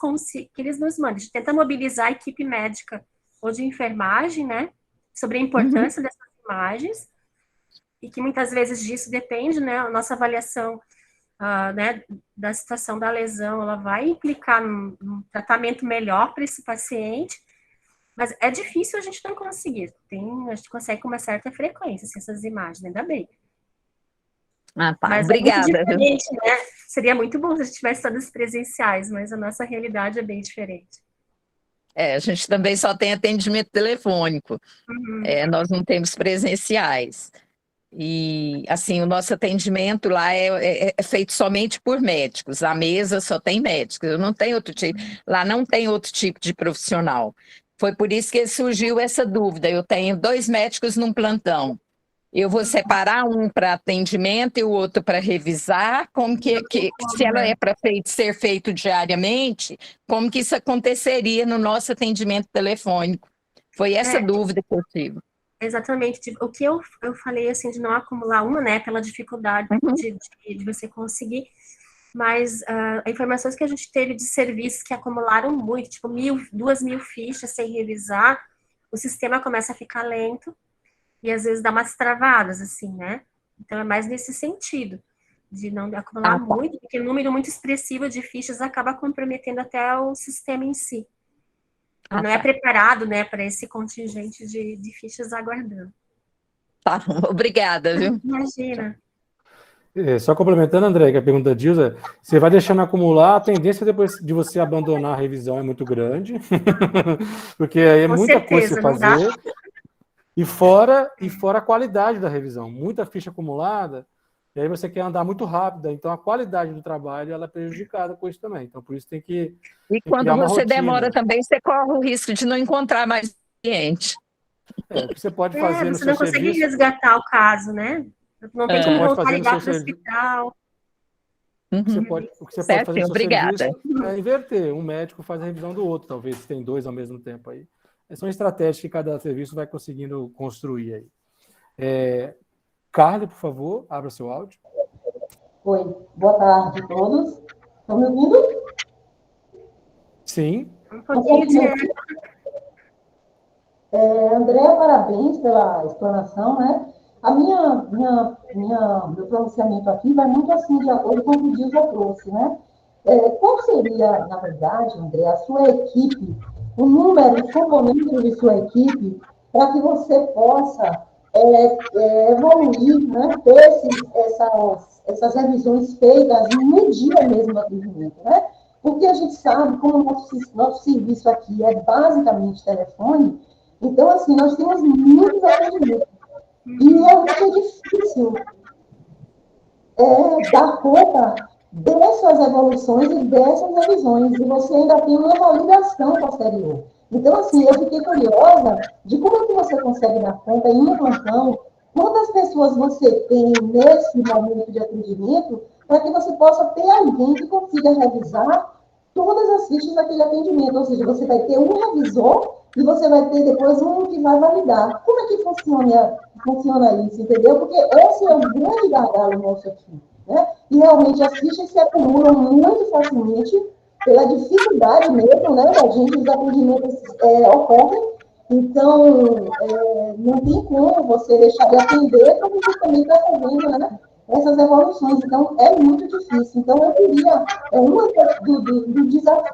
nos mandem. A gente tenta mobilizar a equipe médica ou de enfermagem, né, sobre a importância dessas imagens, e que muitas vezes disso depende, né, a nossa avaliação, né, da situação da lesão, ela vai implicar num tratamento melhor para esse paciente, mas é difícil a gente não conseguir. A gente consegue com uma certa frequência essas imagens, ainda bem. Tá. Mas Obrigada. É muito diferente, né? Seria muito bom se a gente tivesse todas presenciais, mas a nossa realidade é bem diferente. A gente também só tem atendimento telefônico, nós não temos presenciais. E, assim, o nosso atendimento lá é feito somente por médicos, a mesa só tem médicos, eu não tenho outro tipo, lá não tem outro tipo de profissional. Foi por isso que surgiu essa dúvida, eu tenho 2 médicos num plantão, eu vou separar um para atendimento e o outro para revisar, como se ela é para ser feito diariamente, como que isso aconteceria no nosso atendimento telefônico? Foi essa dúvida que eu tive. Exatamente. O que eu falei, assim, de não acumular uma, né, pela dificuldade de você conseguir, mas informações que a gente teve de serviços que acumularam muito, tipo 2.000 fichas sem revisar, o sistema começa a ficar lento e às vezes dá umas travadas, assim, né? Então é mais nesse sentido, de não acumular muito, porque um número muito expressivo de fichas acaba comprometendo até o sistema em si. Não é preparado, né, para esse contingente de fichas aguardando. Tá, obrigada, viu? Imagina. Só complementando, André, que a pergunta da Dilza, você vai deixando acumular, a tendência depois de você abandonar a revisão é muito grande, porque aí é Com muita coisa certeza, você não dá. fazer, e fora a qualidade da revisão, muita ficha acumulada, e aí você quer andar muito rápido, então a qualidade do trabalho ela é prejudicada com isso também, então por isso tem que E quando criar uma você rotina. demora também, você corre o risco de não encontrar mais cliente. O que você pode fazer no Você seu não consegue serviço... resgatar o caso, né? Não tem como pode voltar fazer a no ligar seu para o serviço. hospital. O que você pode Certo, fazer no seu obrigada. serviço é inverter. Um médico faz a revisão do outro, talvez se tem 2 ao mesmo tempo aí. São estratégias que cada serviço vai conseguindo construir aí. Carla, por favor, abra seu áudio. Oi, boa tarde a todos. Estão me ouvindo? Sim. Um pouquinho de... André, parabéns pela explanação, né? Meu pronunciamento aqui vai muito assim, de acordo com o que o Gil já trouxe, né? Qual seria, na verdade, André, a sua equipe, o número, os componentes de sua equipe, para que você possa evoluir, né? Ter essas revisões feitas no dia mesmo do atendimento, né? Porque a gente sabe, como o nosso serviço aqui é basicamente telefone, então, assim, nós temos muitos atendimentos. E realmente é difícil dar conta dessas evoluções e dessas revisões. E você ainda tem uma validação posterior. Então, assim, eu fiquei curiosa de como é que você consegue dar conta em um plantão, quantas pessoas você tem nesse momento de atendimento, para que você possa ter alguém que consiga revisar todas as fichas daquele atendimento. Ou seja, você vai ter um revisor e você vai ter depois um que vai validar. Como é que funciona isso, entendeu? Porque esse é o grande gargalo nosso aqui, né? E realmente as fichas se acumulam muito facilmente pela dificuldade mesmo, né, da gente, os atendimentos ocorrem, então não tem como você deixar de atender, porque você também está fazendo, né, essas evoluções, então é muito difícil. Então eu queria,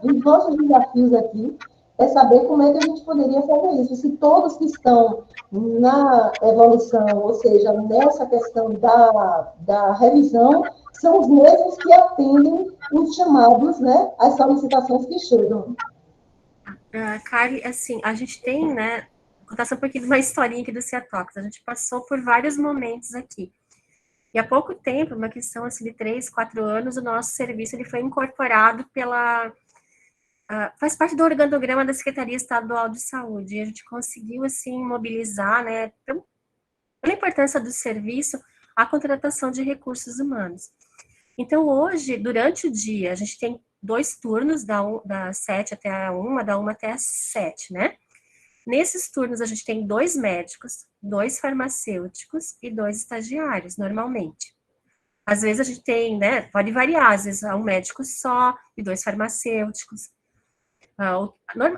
dos nossos desafios aqui, é saber como é que a gente poderia fazer isso. Se todos que estão na evolução, ou seja, nessa questão da revisão, são os mesmos que atendem os chamados, né, as solicitações que chegam. Carly, assim, a gente tem, né, vou contar só um pouquinho de uma historinha aqui do Ciatox. A gente passou por vários momentos aqui. E há pouco tempo, uma questão assim de 3, 4 anos, o nosso serviço ele foi incorporado faz parte do organograma da Secretaria Estadual de Saúde, e a gente conseguiu, assim, mobilizar, né, pela importância do serviço, a contratação de recursos humanos. Então, hoje, durante o dia, a gente tem 2 turnos, das 7 até a 1, da 1 até as 7, né? Nesses turnos, a gente tem 2 médicos, 2 farmacêuticos e 2 estagiários, normalmente. Às vezes a gente tem, né, pode variar, às vezes um médico só e 2 farmacêuticos.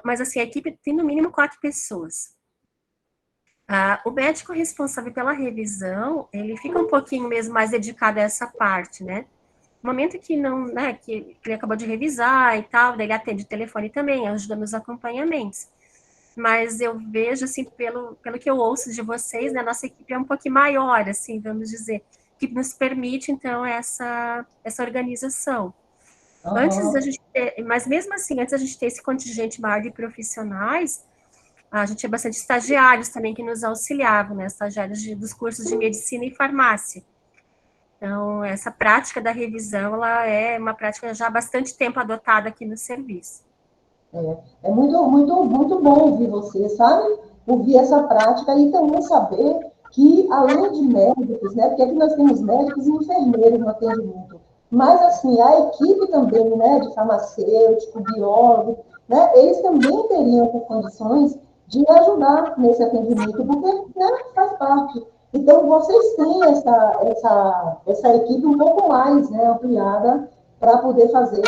Mas assim, a equipe tem no mínimo 4 pessoas. O médico responsável pela revisão, ele fica um pouquinho mesmo mais dedicado a essa parte, né? No momento que não, né, que ele acabou de revisar e tal, daí ele atende o telefone também, ajuda nos acompanhamentos. Mas eu vejo, assim, pelo que eu ouço de vocês, né, a nossa equipe é um pouquinho maior, assim, vamos dizer, que nos permite, então, essa organização. Antes da gente ter, mas mesmo assim, antes da gente ter esse contingente maior de profissionais, a gente tinha bastante estagiários também que nos auxiliavam, né? Estagiários dos cursos de medicina e farmácia. Então, essa prática da revisão, ela é uma prática já há bastante tempo adotada aqui no serviço. É muito, muito, muito bom ouvir você, sabe? Ouvir essa prática e também saber que, além de médicos, né? Porque aqui nós temos médicos e enfermeiros no atendimento. Mas, assim, a equipe também, né? De farmacêutico, biólogo, né? Eles também teriam por condições de ajudar nesse atendimento, porque, né, faz parte. Então, vocês têm essa equipe um pouco mais, né, ampliada para poder fazer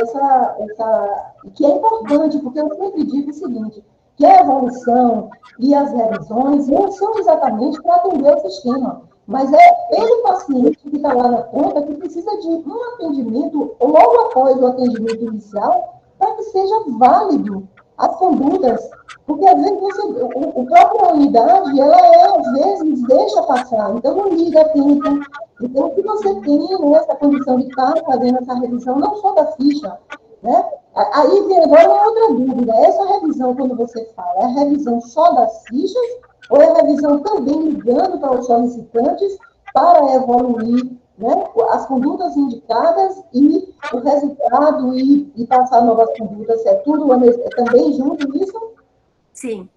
que é importante, porque eu sempre digo o seguinte, que a evolução e as revisões não são exatamente para atender o sistema, mas é ele paciente que está lá na ponta que precisa de um atendimento logo após o atendimento inicial para que seja válido as condutas, porque às vezes o própria unidade, às vezes deixa passar, então não liga a tempo. Então, se você tem essa condição de estar fazendo essa revisão, não só da ficha, né? Aí vem agora uma outra dúvida. Essa revisão, quando você fala, é a revisão só das fichas ou é a revisão também ligando para os solicitantes para evoluir, né, as condutas indicadas e o resultado e passar novas condutas? É tudo também junto isso? Sim.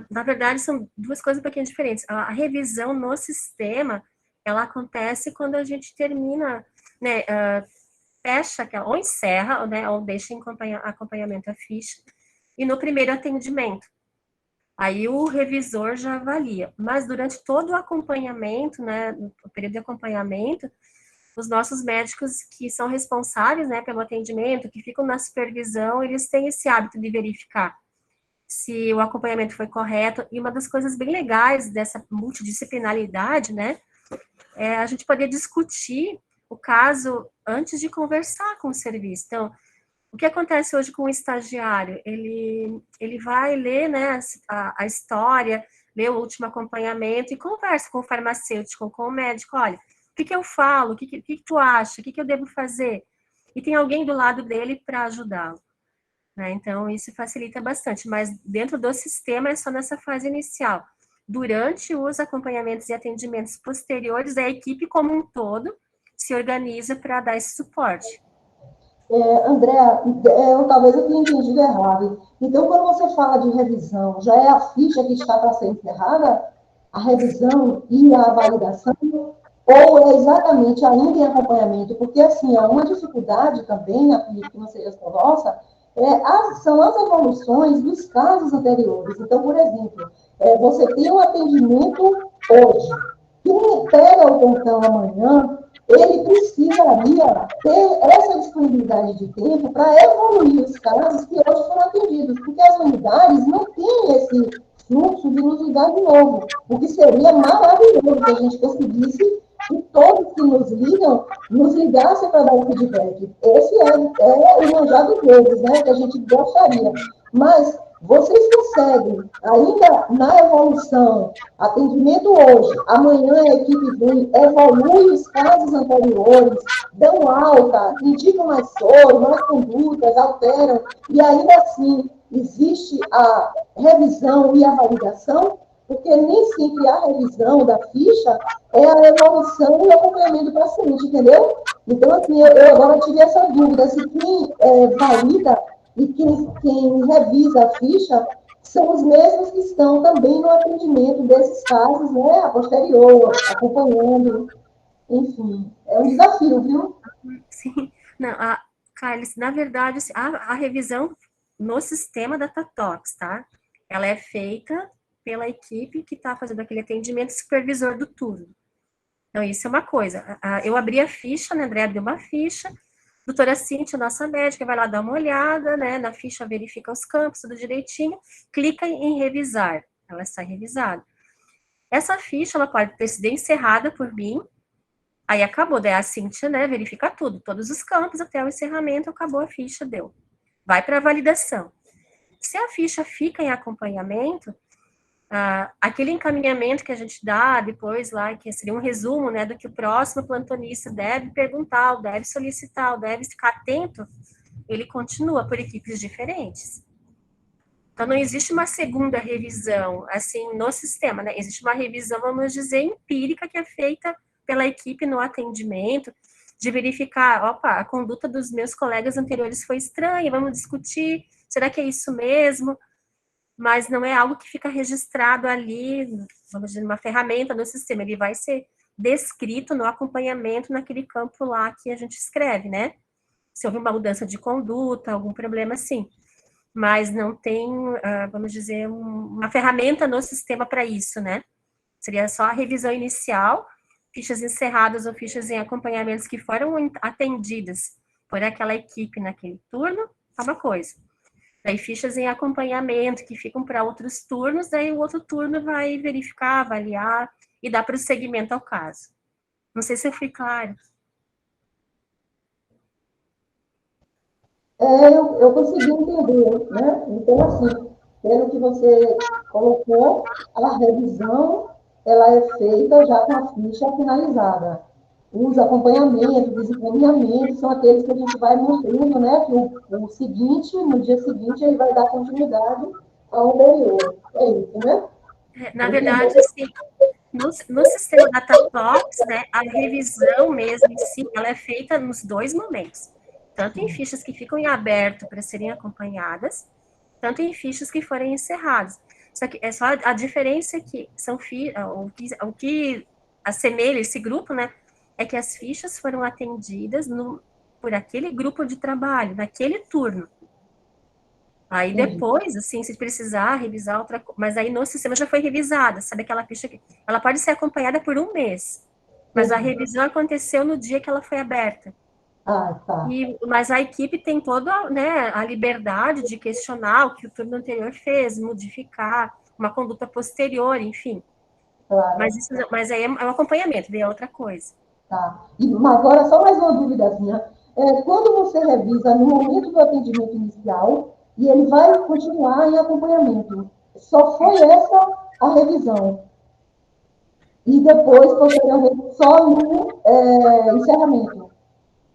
Na verdade, são duas coisas um pouquinho diferentes. A revisão no sistema, ela acontece quando a gente termina, né, fecha, ou encerra, né, ou deixa em acompanhamento a ficha, e no primeiro atendimento. Aí o revisor já avalia. Mas durante todo o acompanhamento, né, no período de acompanhamento, os nossos médicos que são responsáveis, né, pelo atendimento, que ficam na supervisão, eles têm esse hábito de verificar se o acompanhamento foi correto. E uma das coisas bem legais dessa multidisciplinaridade, né, é a gente poder discutir o caso antes de conversar com o serviço. Então, o que acontece hoje com o estagiário? Ele vai ler, né, a história, ler o último acompanhamento e conversa com o farmacêutico, com o médico. Olha, o que eu falo? O que tu acha? O que eu devo fazer? E tem alguém do lado dele para ajudá-lo. Né? Então, isso facilita bastante. Mas dentro do sistema é só nessa fase inicial. Durante os acompanhamentos e atendimentos posteriores, a equipe como um todo se organiza para dar esse suporte. Andréa, talvez eu tenha entendido errado. Então, quando você fala de revisão, já é a ficha que está para ser encerrada? A revisão e a validação? Ou é exatamente ainda em acompanhamento? Porque, assim, há uma dificuldade também, acredito que não seja só nossa, são as evoluções dos casos anteriores. Então, por exemplo, você tem um atendimento hoje. Quem pega o plantão amanhã, ele precisaria ter essa disponibilidade de tempo para evoluir os casos que hoje foram atendidos, porque as unidades não têm esse fluxo de nos ligar de novo, o que seria maravilhoso se a gente conseguisse que todos que nos ligam, nos ligassem para dar o feedback. Esse é o manjado deles, né, que a gente gostaria. Mas vocês conseguem, ainda na evolução, atendimento hoje, amanhã a equipe vem, evolui os casos anteriores, dão alta, indicam mais soro, mais condutas, alteram, e ainda assim existe a revisão e a validação, porque nem sempre a revisão da ficha é a evolução e o acompanhamento do paciente, entendeu? Então, assim, eu agora tive essa dúvida, se quem valida e quem revisa a ficha são os mesmos que estão também no atendimento desses casos, né, a posterior, acompanhando, enfim, é um desafio, viu? Sim, não, Carlos, na verdade, a revisão no sistema da Tatox, tá? Ela é feita pela equipe que está fazendo aquele atendimento, supervisor do turno. Então, isso é uma coisa. Eu abri a ficha, né, André abriu uma ficha, doutora Cíntia, nossa médica, vai lá dar uma olhada, né, na ficha verifica os campos, tudo direitinho, clica em revisar, ela sai revisada. Essa ficha, ela pode ter sido encerrada por mim, aí acabou, daí a Cíntia, né, verifica tudo, todos os campos, até o encerramento, acabou a ficha, deu. Vai para a validação. Se a ficha fica em acompanhamento, aquele encaminhamento que a gente dá depois lá, que seria um resumo, né, do que o próximo plantonista deve perguntar, ou deve solicitar, ou deve ficar atento, ele continua por equipes diferentes. Então, não existe uma segunda revisão, assim, no sistema, né? Existe uma revisão, vamos dizer, empírica, que é feita pela equipe no atendimento, de verificar, opa, a conduta dos meus colegas anteriores foi estranha, vamos discutir, será que é isso mesmo? Mas não é algo que fica registrado ali, vamos dizer, numa ferramenta no sistema, ele vai ser descrito no acompanhamento naquele campo lá que a gente escreve, né? Se houve uma mudança de conduta, algum problema assim. Mas não tem, vamos dizer, uma ferramenta no sistema para isso, né? Seria só a revisão inicial, fichas encerradas ou fichas em acompanhamentos que foram atendidas por aquela equipe naquele turno, é uma coisa. Daí fichas em acompanhamento que ficam para outros turnos, daí o outro turno vai verificar, avaliar e dar prosseguimento ao caso. Não sei se eu fui claro. Eu consegui entender, né? Então, assim, pelo que você colocou, a revisão, ela é feita já com a ficha finalizada. Os acompanhamentos, desencaminhamentos, são aqueles que a gente vai mantendo, né? Que o seguinte, no dia seguinte, ele vai dar continuidade ao anterior. É isso, né? Na verdade, assim, no sistema DataTops, né, a revisão mesmo em si, ela é feita nos dois momentos. Tanto em fichas que ficam em aberto para serem acompanhadas, tanto em fichas que forem encerradas. Só que é só a diferença que são o que assemelha esse grupo, né, é que as fichas foram atendidas por aquele grupo de trabalho, naquele turno. Aí depois, assim, se precisar revisar outra coisa, mas aí no sistema já foi revisada, sabe aquela ficha que ela pode ser acompanhada por um mês, mas a revisão aconteceu no dia que ela foi aberta. Ah, tá. Mas a equipe tem toda, né, a liberdade de questionar o que o turno anterior fez, modificar uma conduta posterior, enfim. Claro. Mas aí é um acompanhamento, daí é outra coisa. Tá. E agora, só mais uma duvidazinha. Quando você revisa no momento do atendimento inicial, e ele vai continuar em acompanhamento, só foi essa a revisão. E depois, posteriormente, só no encerramento.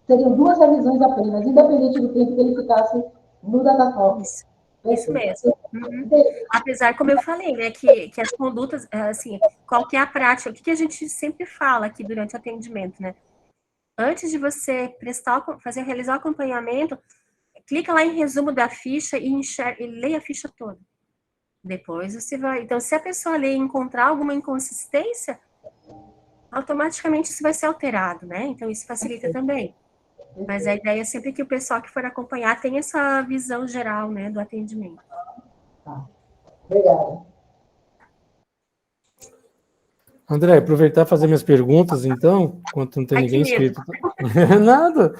Seriam duas revisões apenas, independente do tempo que ele ficasse no DataTops. Isso mesmo. Uhum. Apesar, como eu falei, né, que as condutas, assim, qual que é a prática, o que a gente sempre fala aqui durante o atendimento, né? Antes de você realizar o acompanhamento, clica lá em resumo da ficha e leia a ficha toda. Depois você vai. Então, se a pessoa ler e encontrar alguma inconsistência, automaticamente isso vai ser alterado, né? Então, isso facilita também. Mas a ideia é sempre que o pessoal que for acompanhar tenha essa visão geral, né, do atendimento. Tá. Obrigada. André, aproveitar e fazer minhas perguntas, então, enquanto não tem ninguém inscrito. Nada.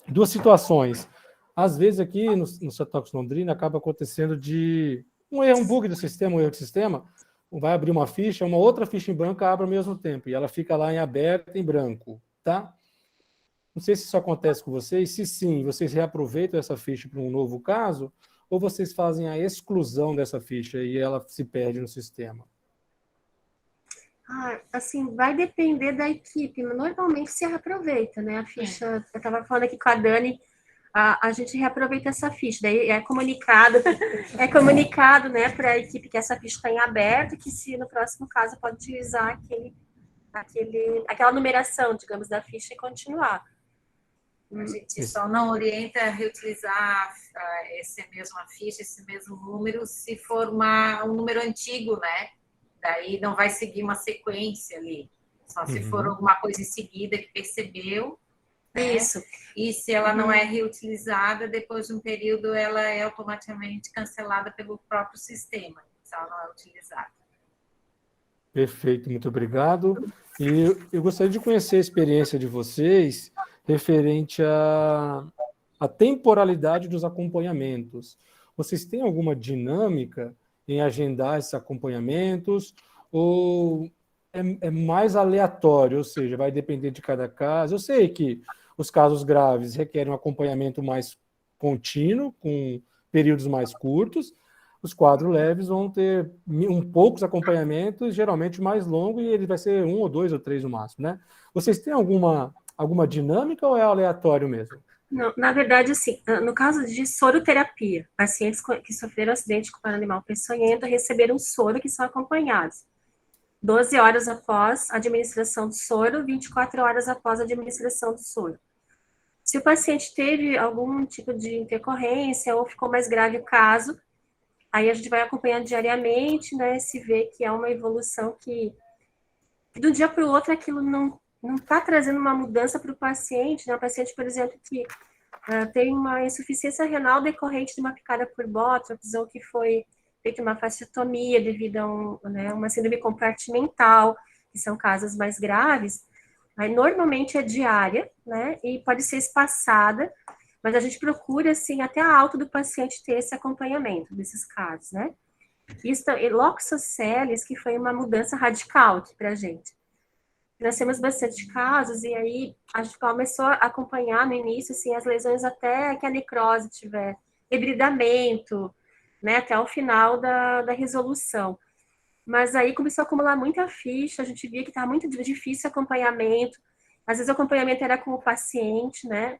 Duas situações. Às vezes aqui no Cetox Londrina acaba acontecendo de um bug do sistema, um erro do sistema, vai abrir uma ficha, uma outra ficha em branco abre ao mesmo tempo, e ela fica lá em aberto em branco, tá? Não sei se isso acontece com vocês. Se sim, vocês reaproveitam essa ficha para um novo caso, ou vocês fazem a exclusão dessa ficha e ela se perde no sistema? Assim, vai depender da equipe, mas normalmente se reaproveita, né? A ficha, eu estava falando aqui com a Dani, a gente reaproveita essa ficha, daí é comunicado, né, para a equipe que essa ficha está em aberto, que se no próximo caso pode utilizar aquela numeração, digamos, da ficha e continuar. A gente só não orienta a reutilizar essa mesma ficha, esse mesmo número, se for um número antigo, né? Daí não vai seguir uma sequência ali. Só se for alguma coisa em seguida que percebeu. Né? Isso. E se ela não é reutilizada, depois de um período ela é automaticamente cancelada pelo próprio sistema, se ela não é utilizada. Perfeito, muito obrigado. E eu gostaria de conhecer a experiência de vocês referente à temporalidade dos acompanhamentos. Vocês têm alguma dinâmica em agendar esses acompanhamentos, ou é mais aleatório, ou seja, vai depender de cada caso? Eu sei que os casos graves requerem um acompanhamento mais contínuo, com períodos mais curtos, Os quadros leves vão ter poucos acompanhamentos, geralmente mais longo, e ele vai ser 1 ou 2 ou 3 no máximo, né? Vocês têm alguma dinâmica ou é aleatório mesmo? Não, na verdade, assim, no caso de soroterapia, pacientes que sofreram acidente com animal peçonhento receberam soro que são acompanhados. 12 horas após a administração do soro, 24 horas após a administração do soro. Se o paciente teve algum tipo de intercorrência ou ficou mais grave o caso, aí a gente vai acompanhando diariamente, né, se vê que é uma evolução que do dia para o outro aquilo não está trazendo uma mudança para o paciente, né? O paciente, por exemplo, que tem uma insuficiência renal decorrente de uma picada por bótox, ou que foi feita uma fasciotomia devido a uma síndrome compartimental, que são casos mais graves, aí normalmente é diária, né? E pode ser espaçada, mas a gente procura, assim, até a alta do paciente ter esse acompanhamento desses casos, né? Isso, Loxoceles, que foi uma mudança radical aqui para a gente. Nós temos bastante casos, e aí a gente começou a acompanhar no início, assim, as lesões até que a necrose tiver, debridamento, né, até o final da resolução. Mas aí começou a acumular muita ficha, a gente via que estava muito difícil o acompanhamento, às vezes o acompanhamento era com o paciente, né,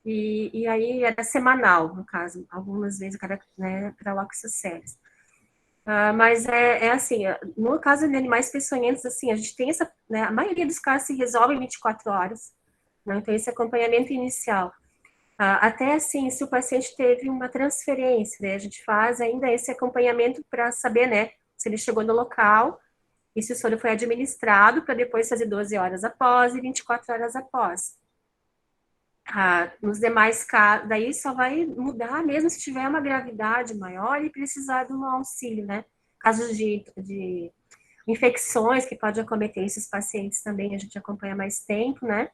e aí era semanal, no caso, algumas vezes, né, para Loxoceles. Mas é assim, no caso de animais peçonhentos, assim, a gente tem essa, né, a maioria dos casos se resolve em 24 horas, né, então esse acompanhamento inicial. Até assim, se o paciente teve uma transferência, né, a gente faz ainda esse acompanhamento para saber, né, se ele chegou no local e se o soro foi administrado, para depois fazer 12 horas após e 24 horas após. Nos demais casos, daí só vai mudar mesmo se tiver uma gravidade maior e precisar de um auxílio, né? Casos de infecções que pode acometer esses pacientes também, a gente acompanha mais tempo, né?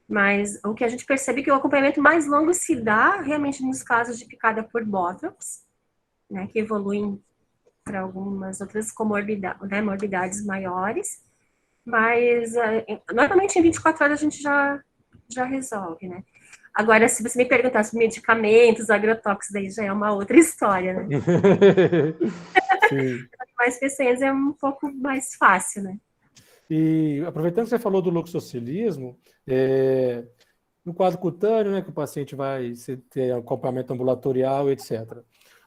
Mas o que a gente percebe é que o acompanhamento mais longo se dá realmente nos casos de picada por bótox, né? Que evoluem para algumas outras comorbidades, né, morbidades maiores, mas normalmente em 24 horas a gente já resolve, né? Agora, se você me perguntar sobre medicamentos, agrotóxicos, daí já é uma outra história, né? Sim. Mas peçonhentos é um pouco mais fácil, né? E aproveitando que você falou do loxocelismo, no quadro cutâneo, né, que o paciente vai ter acompanhamento ambulatorial, etc.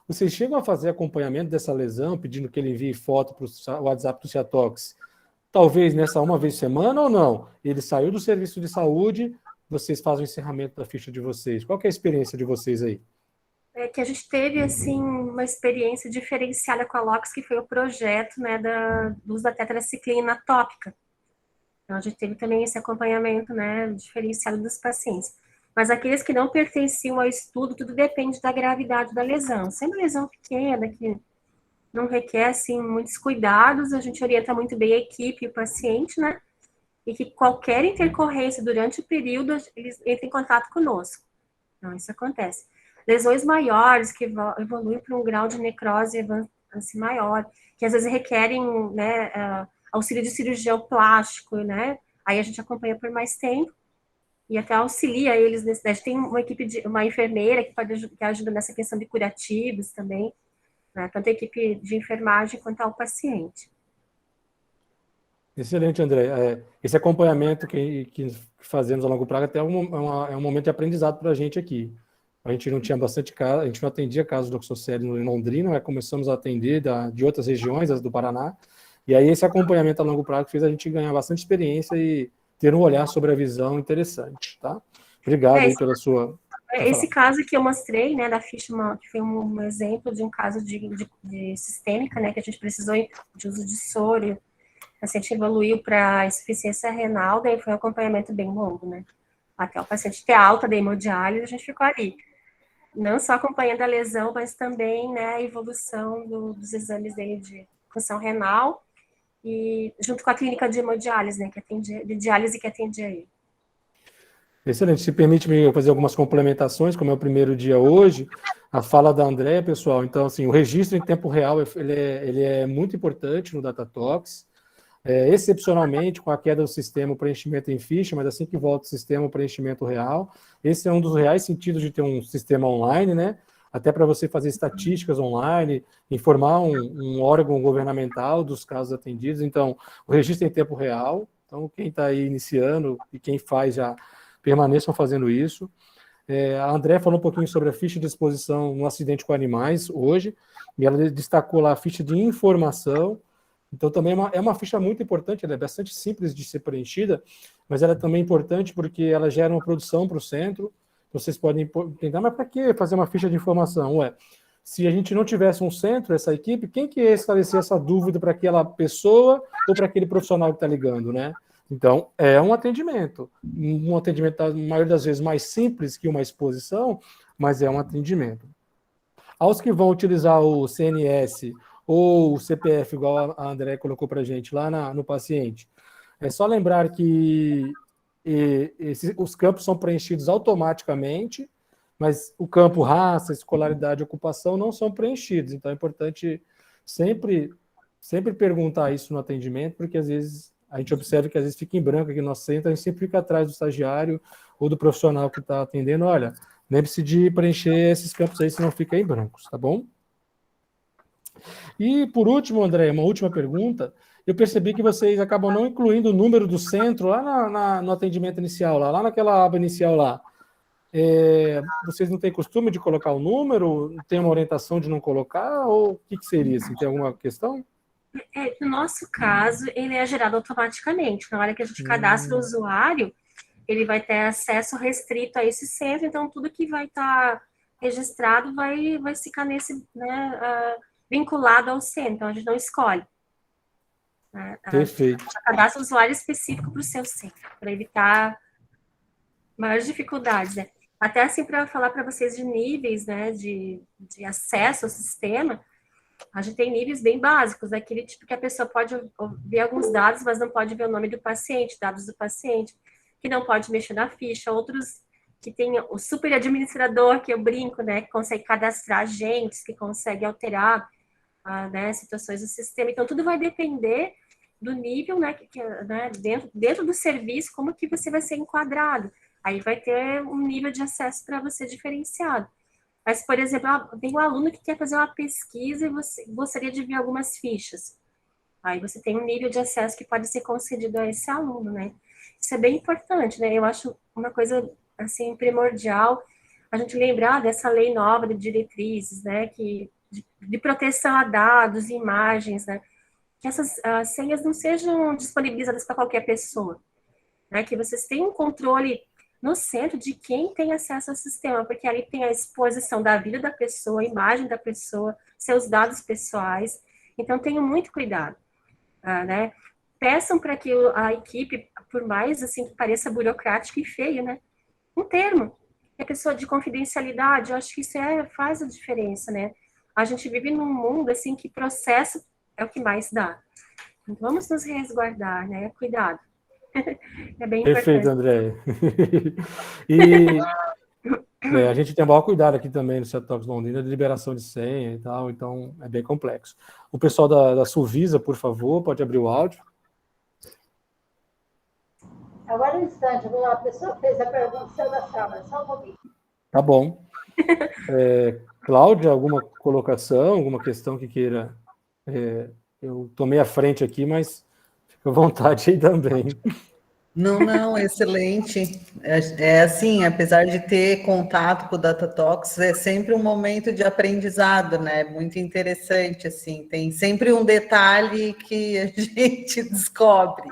Vocês chegam a fazer acompanhamento dessa lesão, pedindo que ele envie foto para o WhatsApp do Ciatox, talvez nessa uma vez por semana ou não? Ele saiu do serviço de saúde, vocês fazem o encerramento da ficha de vocês. Qual que é a experiência de vocês aí? É que a gente teve, assim, uma experiência diferenciada com a LOX, que foi o projeto, né, do uso da tetraciclina tópica. Então, a gente teve também esse acompanhamento, né, diferenciado dos pacientes. Mas aqueles que não pertenciam ao estudo, tudo depende da gravidade da lesão. Se é uma lesão pequena, que não requer, assim, muitos cuidados, a gente orienta muito bem a equipe e o paciente, né, e que qualquer intercorrência durante o período, eles entram em contato conosco. Então, isso acontece. Lesões maiores, que evoluem para um grau de necrose assim, maior, que às vezes requerem, né, auxílio de cirurgião plástico, né, aí a gente acompanha por mais tempo, e até auxilia eles nesse. A gente tem uma equipe uma enfermeira que ajuda nessa questão de curativos também, né, tanto a equipe de enfermagem quanto ao paciente. Excelente, André. Esse acompanhamento que fazemos a longo prazo até é um momento de aprendizado para a gente aqui. A gente não tinha bastante caso, a gente não atendia casos de Loxoceles em Londrina, mas começamos a atender de outras regiões, as do Paraná, e aí esse acompanhamento a longo prazo fez a gente ganhar bastante experiência e ter um olhar sobre a visão interessante, tá? Obrigado aí pela sua... Esse caso que eu mostrei, né, da ficha, que foi um exemplo de um caso de sistêmica, né, que a gente precisou de uso de soro, o paciente evoluiu para insuficiência renal, daí foi um acompanhamento bem longo, né? Até o paciente ter alta da hemodiálise, a gente ficou ali. Não só acompanhando a lesão, mas também, né, a evolução dos exames dele de função renal e junto com a clínica de hemodiálise, né, de diálise que atendia ele. Excelente. Se permite-me fazer algumas complementações, como é o primeiro dia hoje, a fala da Andréa, pessoal. Então, assim, o registro em tempo real, ele é muito importante no Datatox. Excepcionalmente, com a queda do sistema, o preenchimento em ficha, mas assim que volta o sistema, o preenchimento real. Esse é um dos reais sentidos de ter um sistema online, né? até para você fazer estatísticas online, informar um órgão governamental dos casos atendidos. Então, o registro em tempo real. Então, quem está aí iniciando e quem faz já permaneçam fazendo isso. A André falou um pouquinho sobre a ficha de exposição no acidente com animais hoje, e ela destacou lá a ficha de informação. Então, também é uma ficha muito importante, ela é bastante simples de ser preenchida, mas ela é também importante porque ela gera uma produção para o centro. Vocês podem tentar, mas para que fazer uma ficha de informação? Se a gente não tivesse um centro, essa equipe, quem que ia esclarecer essa dúvida para aquela pessoa ou para aquele profissional que está ligando, né? Então, é um atendimento, na maioria das vezes, mais simples que uma exposição, mas é um atendimento. Aos que vão utilizar o CNS ou o CPF, igual a André colocou para a gente lá no paciente, é só lembrar que os campos são preenchidos automaticamente, mas o campo raça, escolaridade e ocupação não são preenchidos. Então, é importante sempre perguntar isso no atendimento, porque às vezes a gente observa que às vezes fica em branco aqui no nosso centro, a gente sempre fica atrás do estagiário ou do profissional que está atendendo. Olha, lembre-se de preencher esses campos aí, senão fica em brancos, tá bom? E, por último, André, uma última pergunta. Eu percebi que vocês acabam não incluindo o número do centro lá no atendimento inicial, lá naquela aba inicial lá. Vocês não têm costume de colocar o número? Tem uma orientação de não colocar? Ou o que seria? Assim, tem alguma questão? No nosso caso, ele é gerado automaticamente. Na hora que a gente cadastra o usuário, ele vai ter acesso restrito a esse centro, então tudo que vai estar registrado vai ficar nesse, né, vinculado ao centro, então a gente não escolhe. Perfeito. A cadastra um usuário específico para o seu centro, para evitar maiores dificuldades, né? Até assim, para falar para vocês de níveis, né, de acesso ao sistema, a gente tem níveis bem básicos, aquele tipo que a pessoa pode ver alguns dados, mas não pode ver o nome do paciente, dados do paciente, que não pode mexer na ficha, outros que tem o super administrador, que eu brinco, né, que consegue cadastrar agentes, que consegue alterar né, situações do sistema. Então, tudo vai depender do nível, né, né, dentro do serviço, como que você vai ser enquadrado. Aí vai ter um nível de acesso para você diferenciado. Mas, por exemplo, tem um aluno que quer fazer uma pesquisa e você gostaria de ver algumas fichas. Aí você tem um nível de acesso que pode ser concedido a esse aluno, né? Isso é bem importante, né? Eu acho uma coisa, assim, primordial a gente lembrar dessa lei nova de diretrizes, né? De proteção a dados, imagens, né? Que essas senhas não sejam disponibilizadas para qualquer pessoa, né? Que vocês tenham um controle no centro de quem tem acesso ao sistema, porque ali tem a exposição da vida da pessoa, a imagem da pessoa, seus dados pessoais. Então, tenham muito cuidado, né? Peçam para que a equipe, por mais assim que pareça burocrático e feio, né? Um termo. A pessoa de confidencialidade, eu acho que isso faz a diferença, né? A gente vive num mundo assim que processo é o que mais dá. Então, vamos nos resguardar, né? Cuidado. É bem Perfeito, importante. André. E a gente tem o maior cuidado aqui também no Cetox Londrina de liberação de senha e tal, então é bem complexo. O pessoal da Suvisa, por favor, pode abrir o áudio. Agora um instante, a pessoa fez a pergunta, saiu da sala, só um pouquinho. Tá bom. Cláudia, alguma colocação, alguma questão que queira? Eu tomei a frente aqui, mas fica à vontade aí também. Não, excelente. Assim, apesar de ter contato com o DataTalks, é sempre um momento de aprendizado, né? Muito interessante, assim. Tem sempre um detalhe que a gente descobre.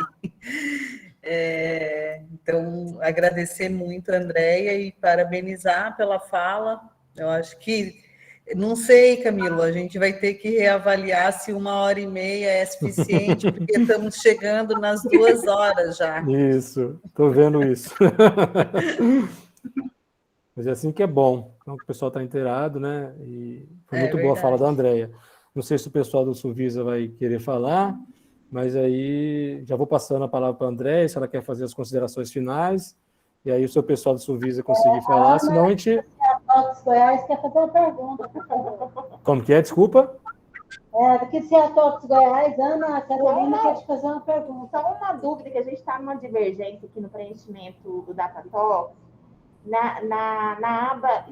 Então, agradecer muito a Andréia e parabenizar pela fala. Eu acho que... Não sei, Camilo, a gente vai ter que reavaliar se 1h30 é suficiente, porque estamos chegando nas 2 horas já. Isso, estou vendo isso. Mas é assim que é bom. Então, o pessoal está inteirado, né? E foi muito boa a fala da Andréia. Não sei se o pessoal do Suvisa vai querer falar, mas aí já vou passando a palavra para a Andréia, se ela quer fazer as considerações finais, e aí o seu pessoal do Suvisa conseguir falar, senão a gente... Ciatox Goiás quer fazer uma pergunta, por favor. Como que é? Desculpa? Daqui de Ciatox Goiás, Ana Carolina quer te fazer uma pergunta. Só uma dúvida, que a gente está numa divergência aqui no preenchimento do DataTalks, na aba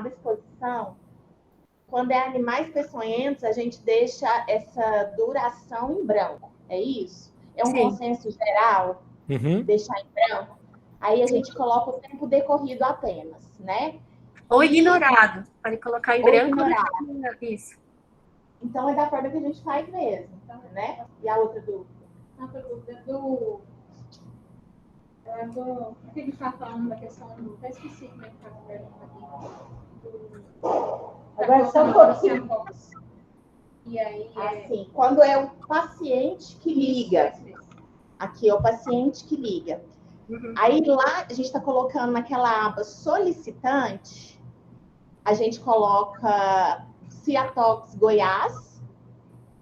exposição, quando é animais peçonhentos, a gente deixa essa duração em branco, é isso? É um consenso geral deixar em branco? Aí a gente coloca o tempo decorrido apenas, né? Ou ignorado, pode colocar em branco. Ignorado. Isso. Então é da forma que a gente faz mesmo, né? E a outra dúvida? A outra dúvida o que ele está falando da questão do... Até esqueci como é que está a pergunta aqui. Agora só um pouquinho. E aí, assim, quando é o paciente que liga. Aqui é o paciente que liga. Aí lá a gente está colocando naquela aba solicitante, a gente coloca Ciatox Goiás,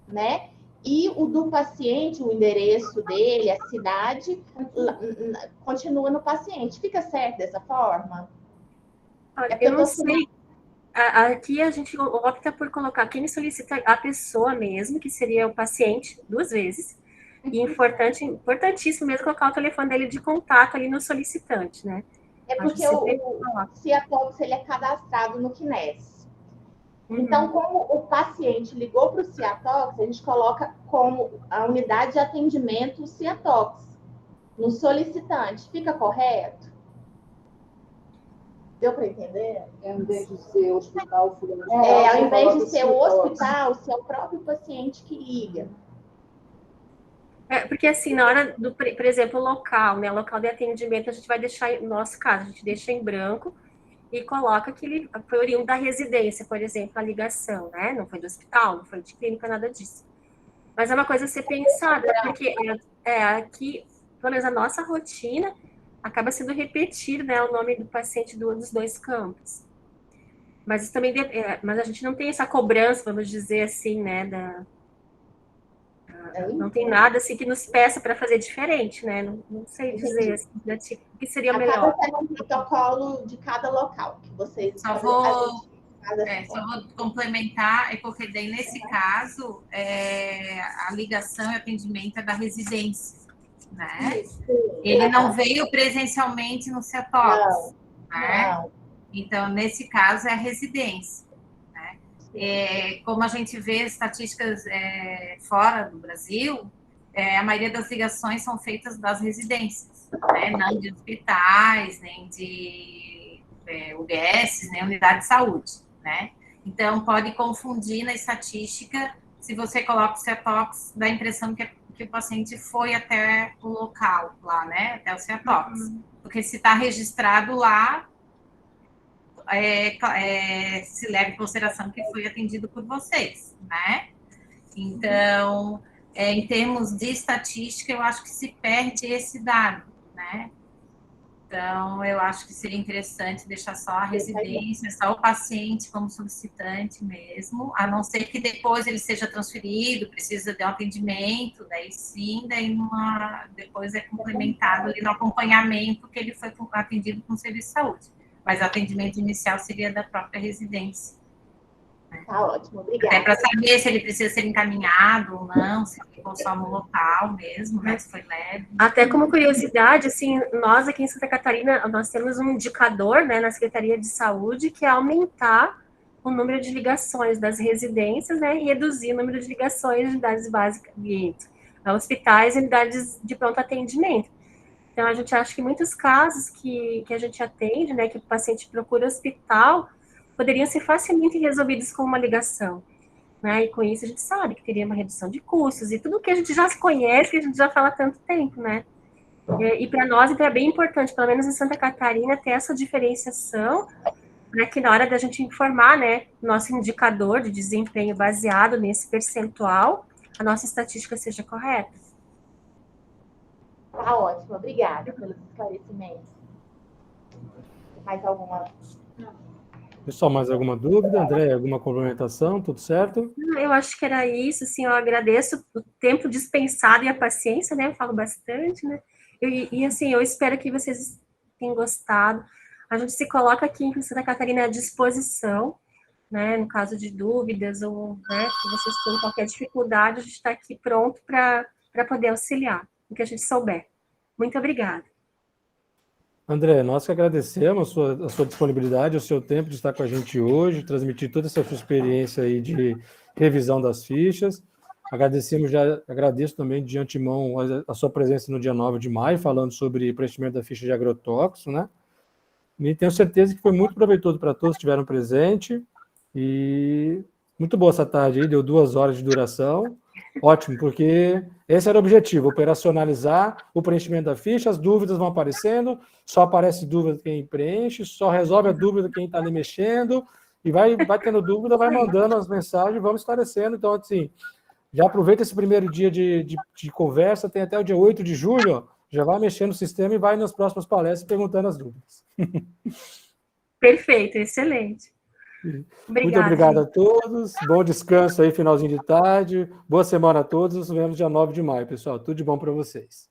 né? E o do paciente, o endereço dele, a cidade, continua no paciente. Fica certo dessa forma? Eu não sei. Aqui a gente opta por colocar quem solicita a pessoa mesmo, que seria o paciente, 2 vezes. E importantíssimo mesmo colocar o telefone dele de contato ali no solicitante, né? É porque o Ciatox, ele é cadastrado no Kines. Então, como o paciente ligou para o Ciatox, a gente coloca como a unidade de atendimento Ciatox no solicitante. Fica correto? Deu para entender? Ao invés de ser o hospital, ao invés de ser o hospital, se é o próprio paciente que liga. Porque assim, na hora do, por exemplo, o local, né? O local de atendimento, a gente vai deixar, no nosso caso, a gente deixa em branco e coloca que ele foi oriundo da residência, por exemplo, a ligação, né? Não foi do hospital, não foi de clínica, nada disso. Mas é uma coisa a ser pensada, porque aqui, pelo menos a nossa rotina, acaba sendo repetido, né, o nome do paciente dos 2 campos. Mas isso também, mas a gente não tem essa cobrança, vamos dizer assim, né, não tem nada assim que nos peça para fazer diferente, né? Não sei dizer assim, tipo, o que seria melhor. Acaba sendo um protocolo de cada local que vocês. Só vou complementar, é porque daí nesse caso a ligação e atendimento é da residência, né? Ele não veio presencialmente no Ciatox, né? Não. Então nesse caso é a residência. Como a gente vê estatísticas fora do Brasil, a maioria das ligações são feitas das residências, né? Não de hospitais, nem de UBS, nem unidade de saúde, né? Então, pode confundir na estatística, se você coloca o Ciatox, dá a impressão que o paciente foi até o local lá, né? Até o Ciatox. Porque se está registrado lá, se leva em consideração que foi atendido por vocês, né? Então, em termos de estatística, eu acho que se perde esse dado, né? Então, eu acho que seria interessante deixar só a residência, só o paciente como solicitante mesmo, a não ser que depois ele seja transferido, precisa de um atendimento, daí sim, depois é complementado ali no acompanhamento que ele foi atendido com o serviço de saúde. Mas o atendimento inicial seria da própria residência. Tá ótimo, obrigada. Até para saber se ele precisa ser encaminhado ou não, se ficou só no local mesmo, né, se foi leve. Até como curiosidade, assim, nós aqui em Santa Catarina, nós temos um indicador, né, na Secretaria de Saúde, que é aumentar o número de ligações das residências, né, e reduzir o número de ligações de unidades básicas, de hospitais e unidades de pronto atendimento. Então, a gente acha que muitos casos que a gente atende, né, que o paciente procura hospital, poderiam ser facilmente resolvidos com uma ligação, né, e com isso a gente sabe que teria uma redução de custos e tudo que a gente já se conhece, que a gente já fala há tanto tempo, né. E para nós, então, é bem importante, pelo menos em Santa Catarina, ter essa diferenciação, para que na hora da gente informar, né, nosso indicador de desempenho baseado nesse percentual, a nossa estatística seja correta. Tá ótimo, obrigada pelos esclarecimentos. Mais alguma? Pessoal, mais alguma dúvida? André, alguma complementação? Tudo certo? Eu acho que era isso, assim, eu agradeço o tempo dispensado e a paciência, né, eu falo bastante, né, e assim, eu espero que vocês tenham gostado. A gente se coloca aqui em Santa Catarina à disposição, né, no caso de dúvidas ou, né, se vocês têm qualquer dificuldade, a gente está aqui pronto para poder auxiliar, o que a gente souber. Muito obrigada. André, nós que agradecemos a sua disponibilidade, o seu tempo de estar com a gente hoje, transmitir toda essa sua experiência aí de revisão das fichas. Agradeço também de antemão a sua presença no dia 9 de maio, falando sobre preenchimento da ficha de agrotóxico, né? E tenho certeza que foi muito proveitoso para todos que estiveram presentes. E muito boa essa tarde aí, deu 2 horas de duração. Ótimo, porque esse era o objetivo, operacionalizar o preenchimento da ficha, as dúvidas vão aparecendo, só aparece dúvida quem preenche, só resolve a dúvida quem está ali mexendo, e vai tendo dúvida, vai mandando as mensagens, vamos esclarecendo. Então, assim, já aproveita esse primeiro dia de conversa, tem até o dia 8 de julho, ó, já vai mexendo no sistema e vai nas próximas palestras perguntando as dúvidas. Perfeito, excelente. Obrigada, muito obrigado a todos, bom descanso aí, finalzinho de tarde, boa semana a todos, nos vemos dia 9 de maio, pessoal, tudo de bom para vocês.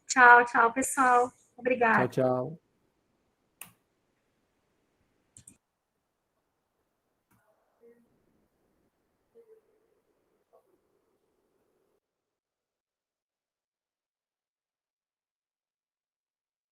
Tchau, tchau, pessoal. Obrigada. Tchau, tchau.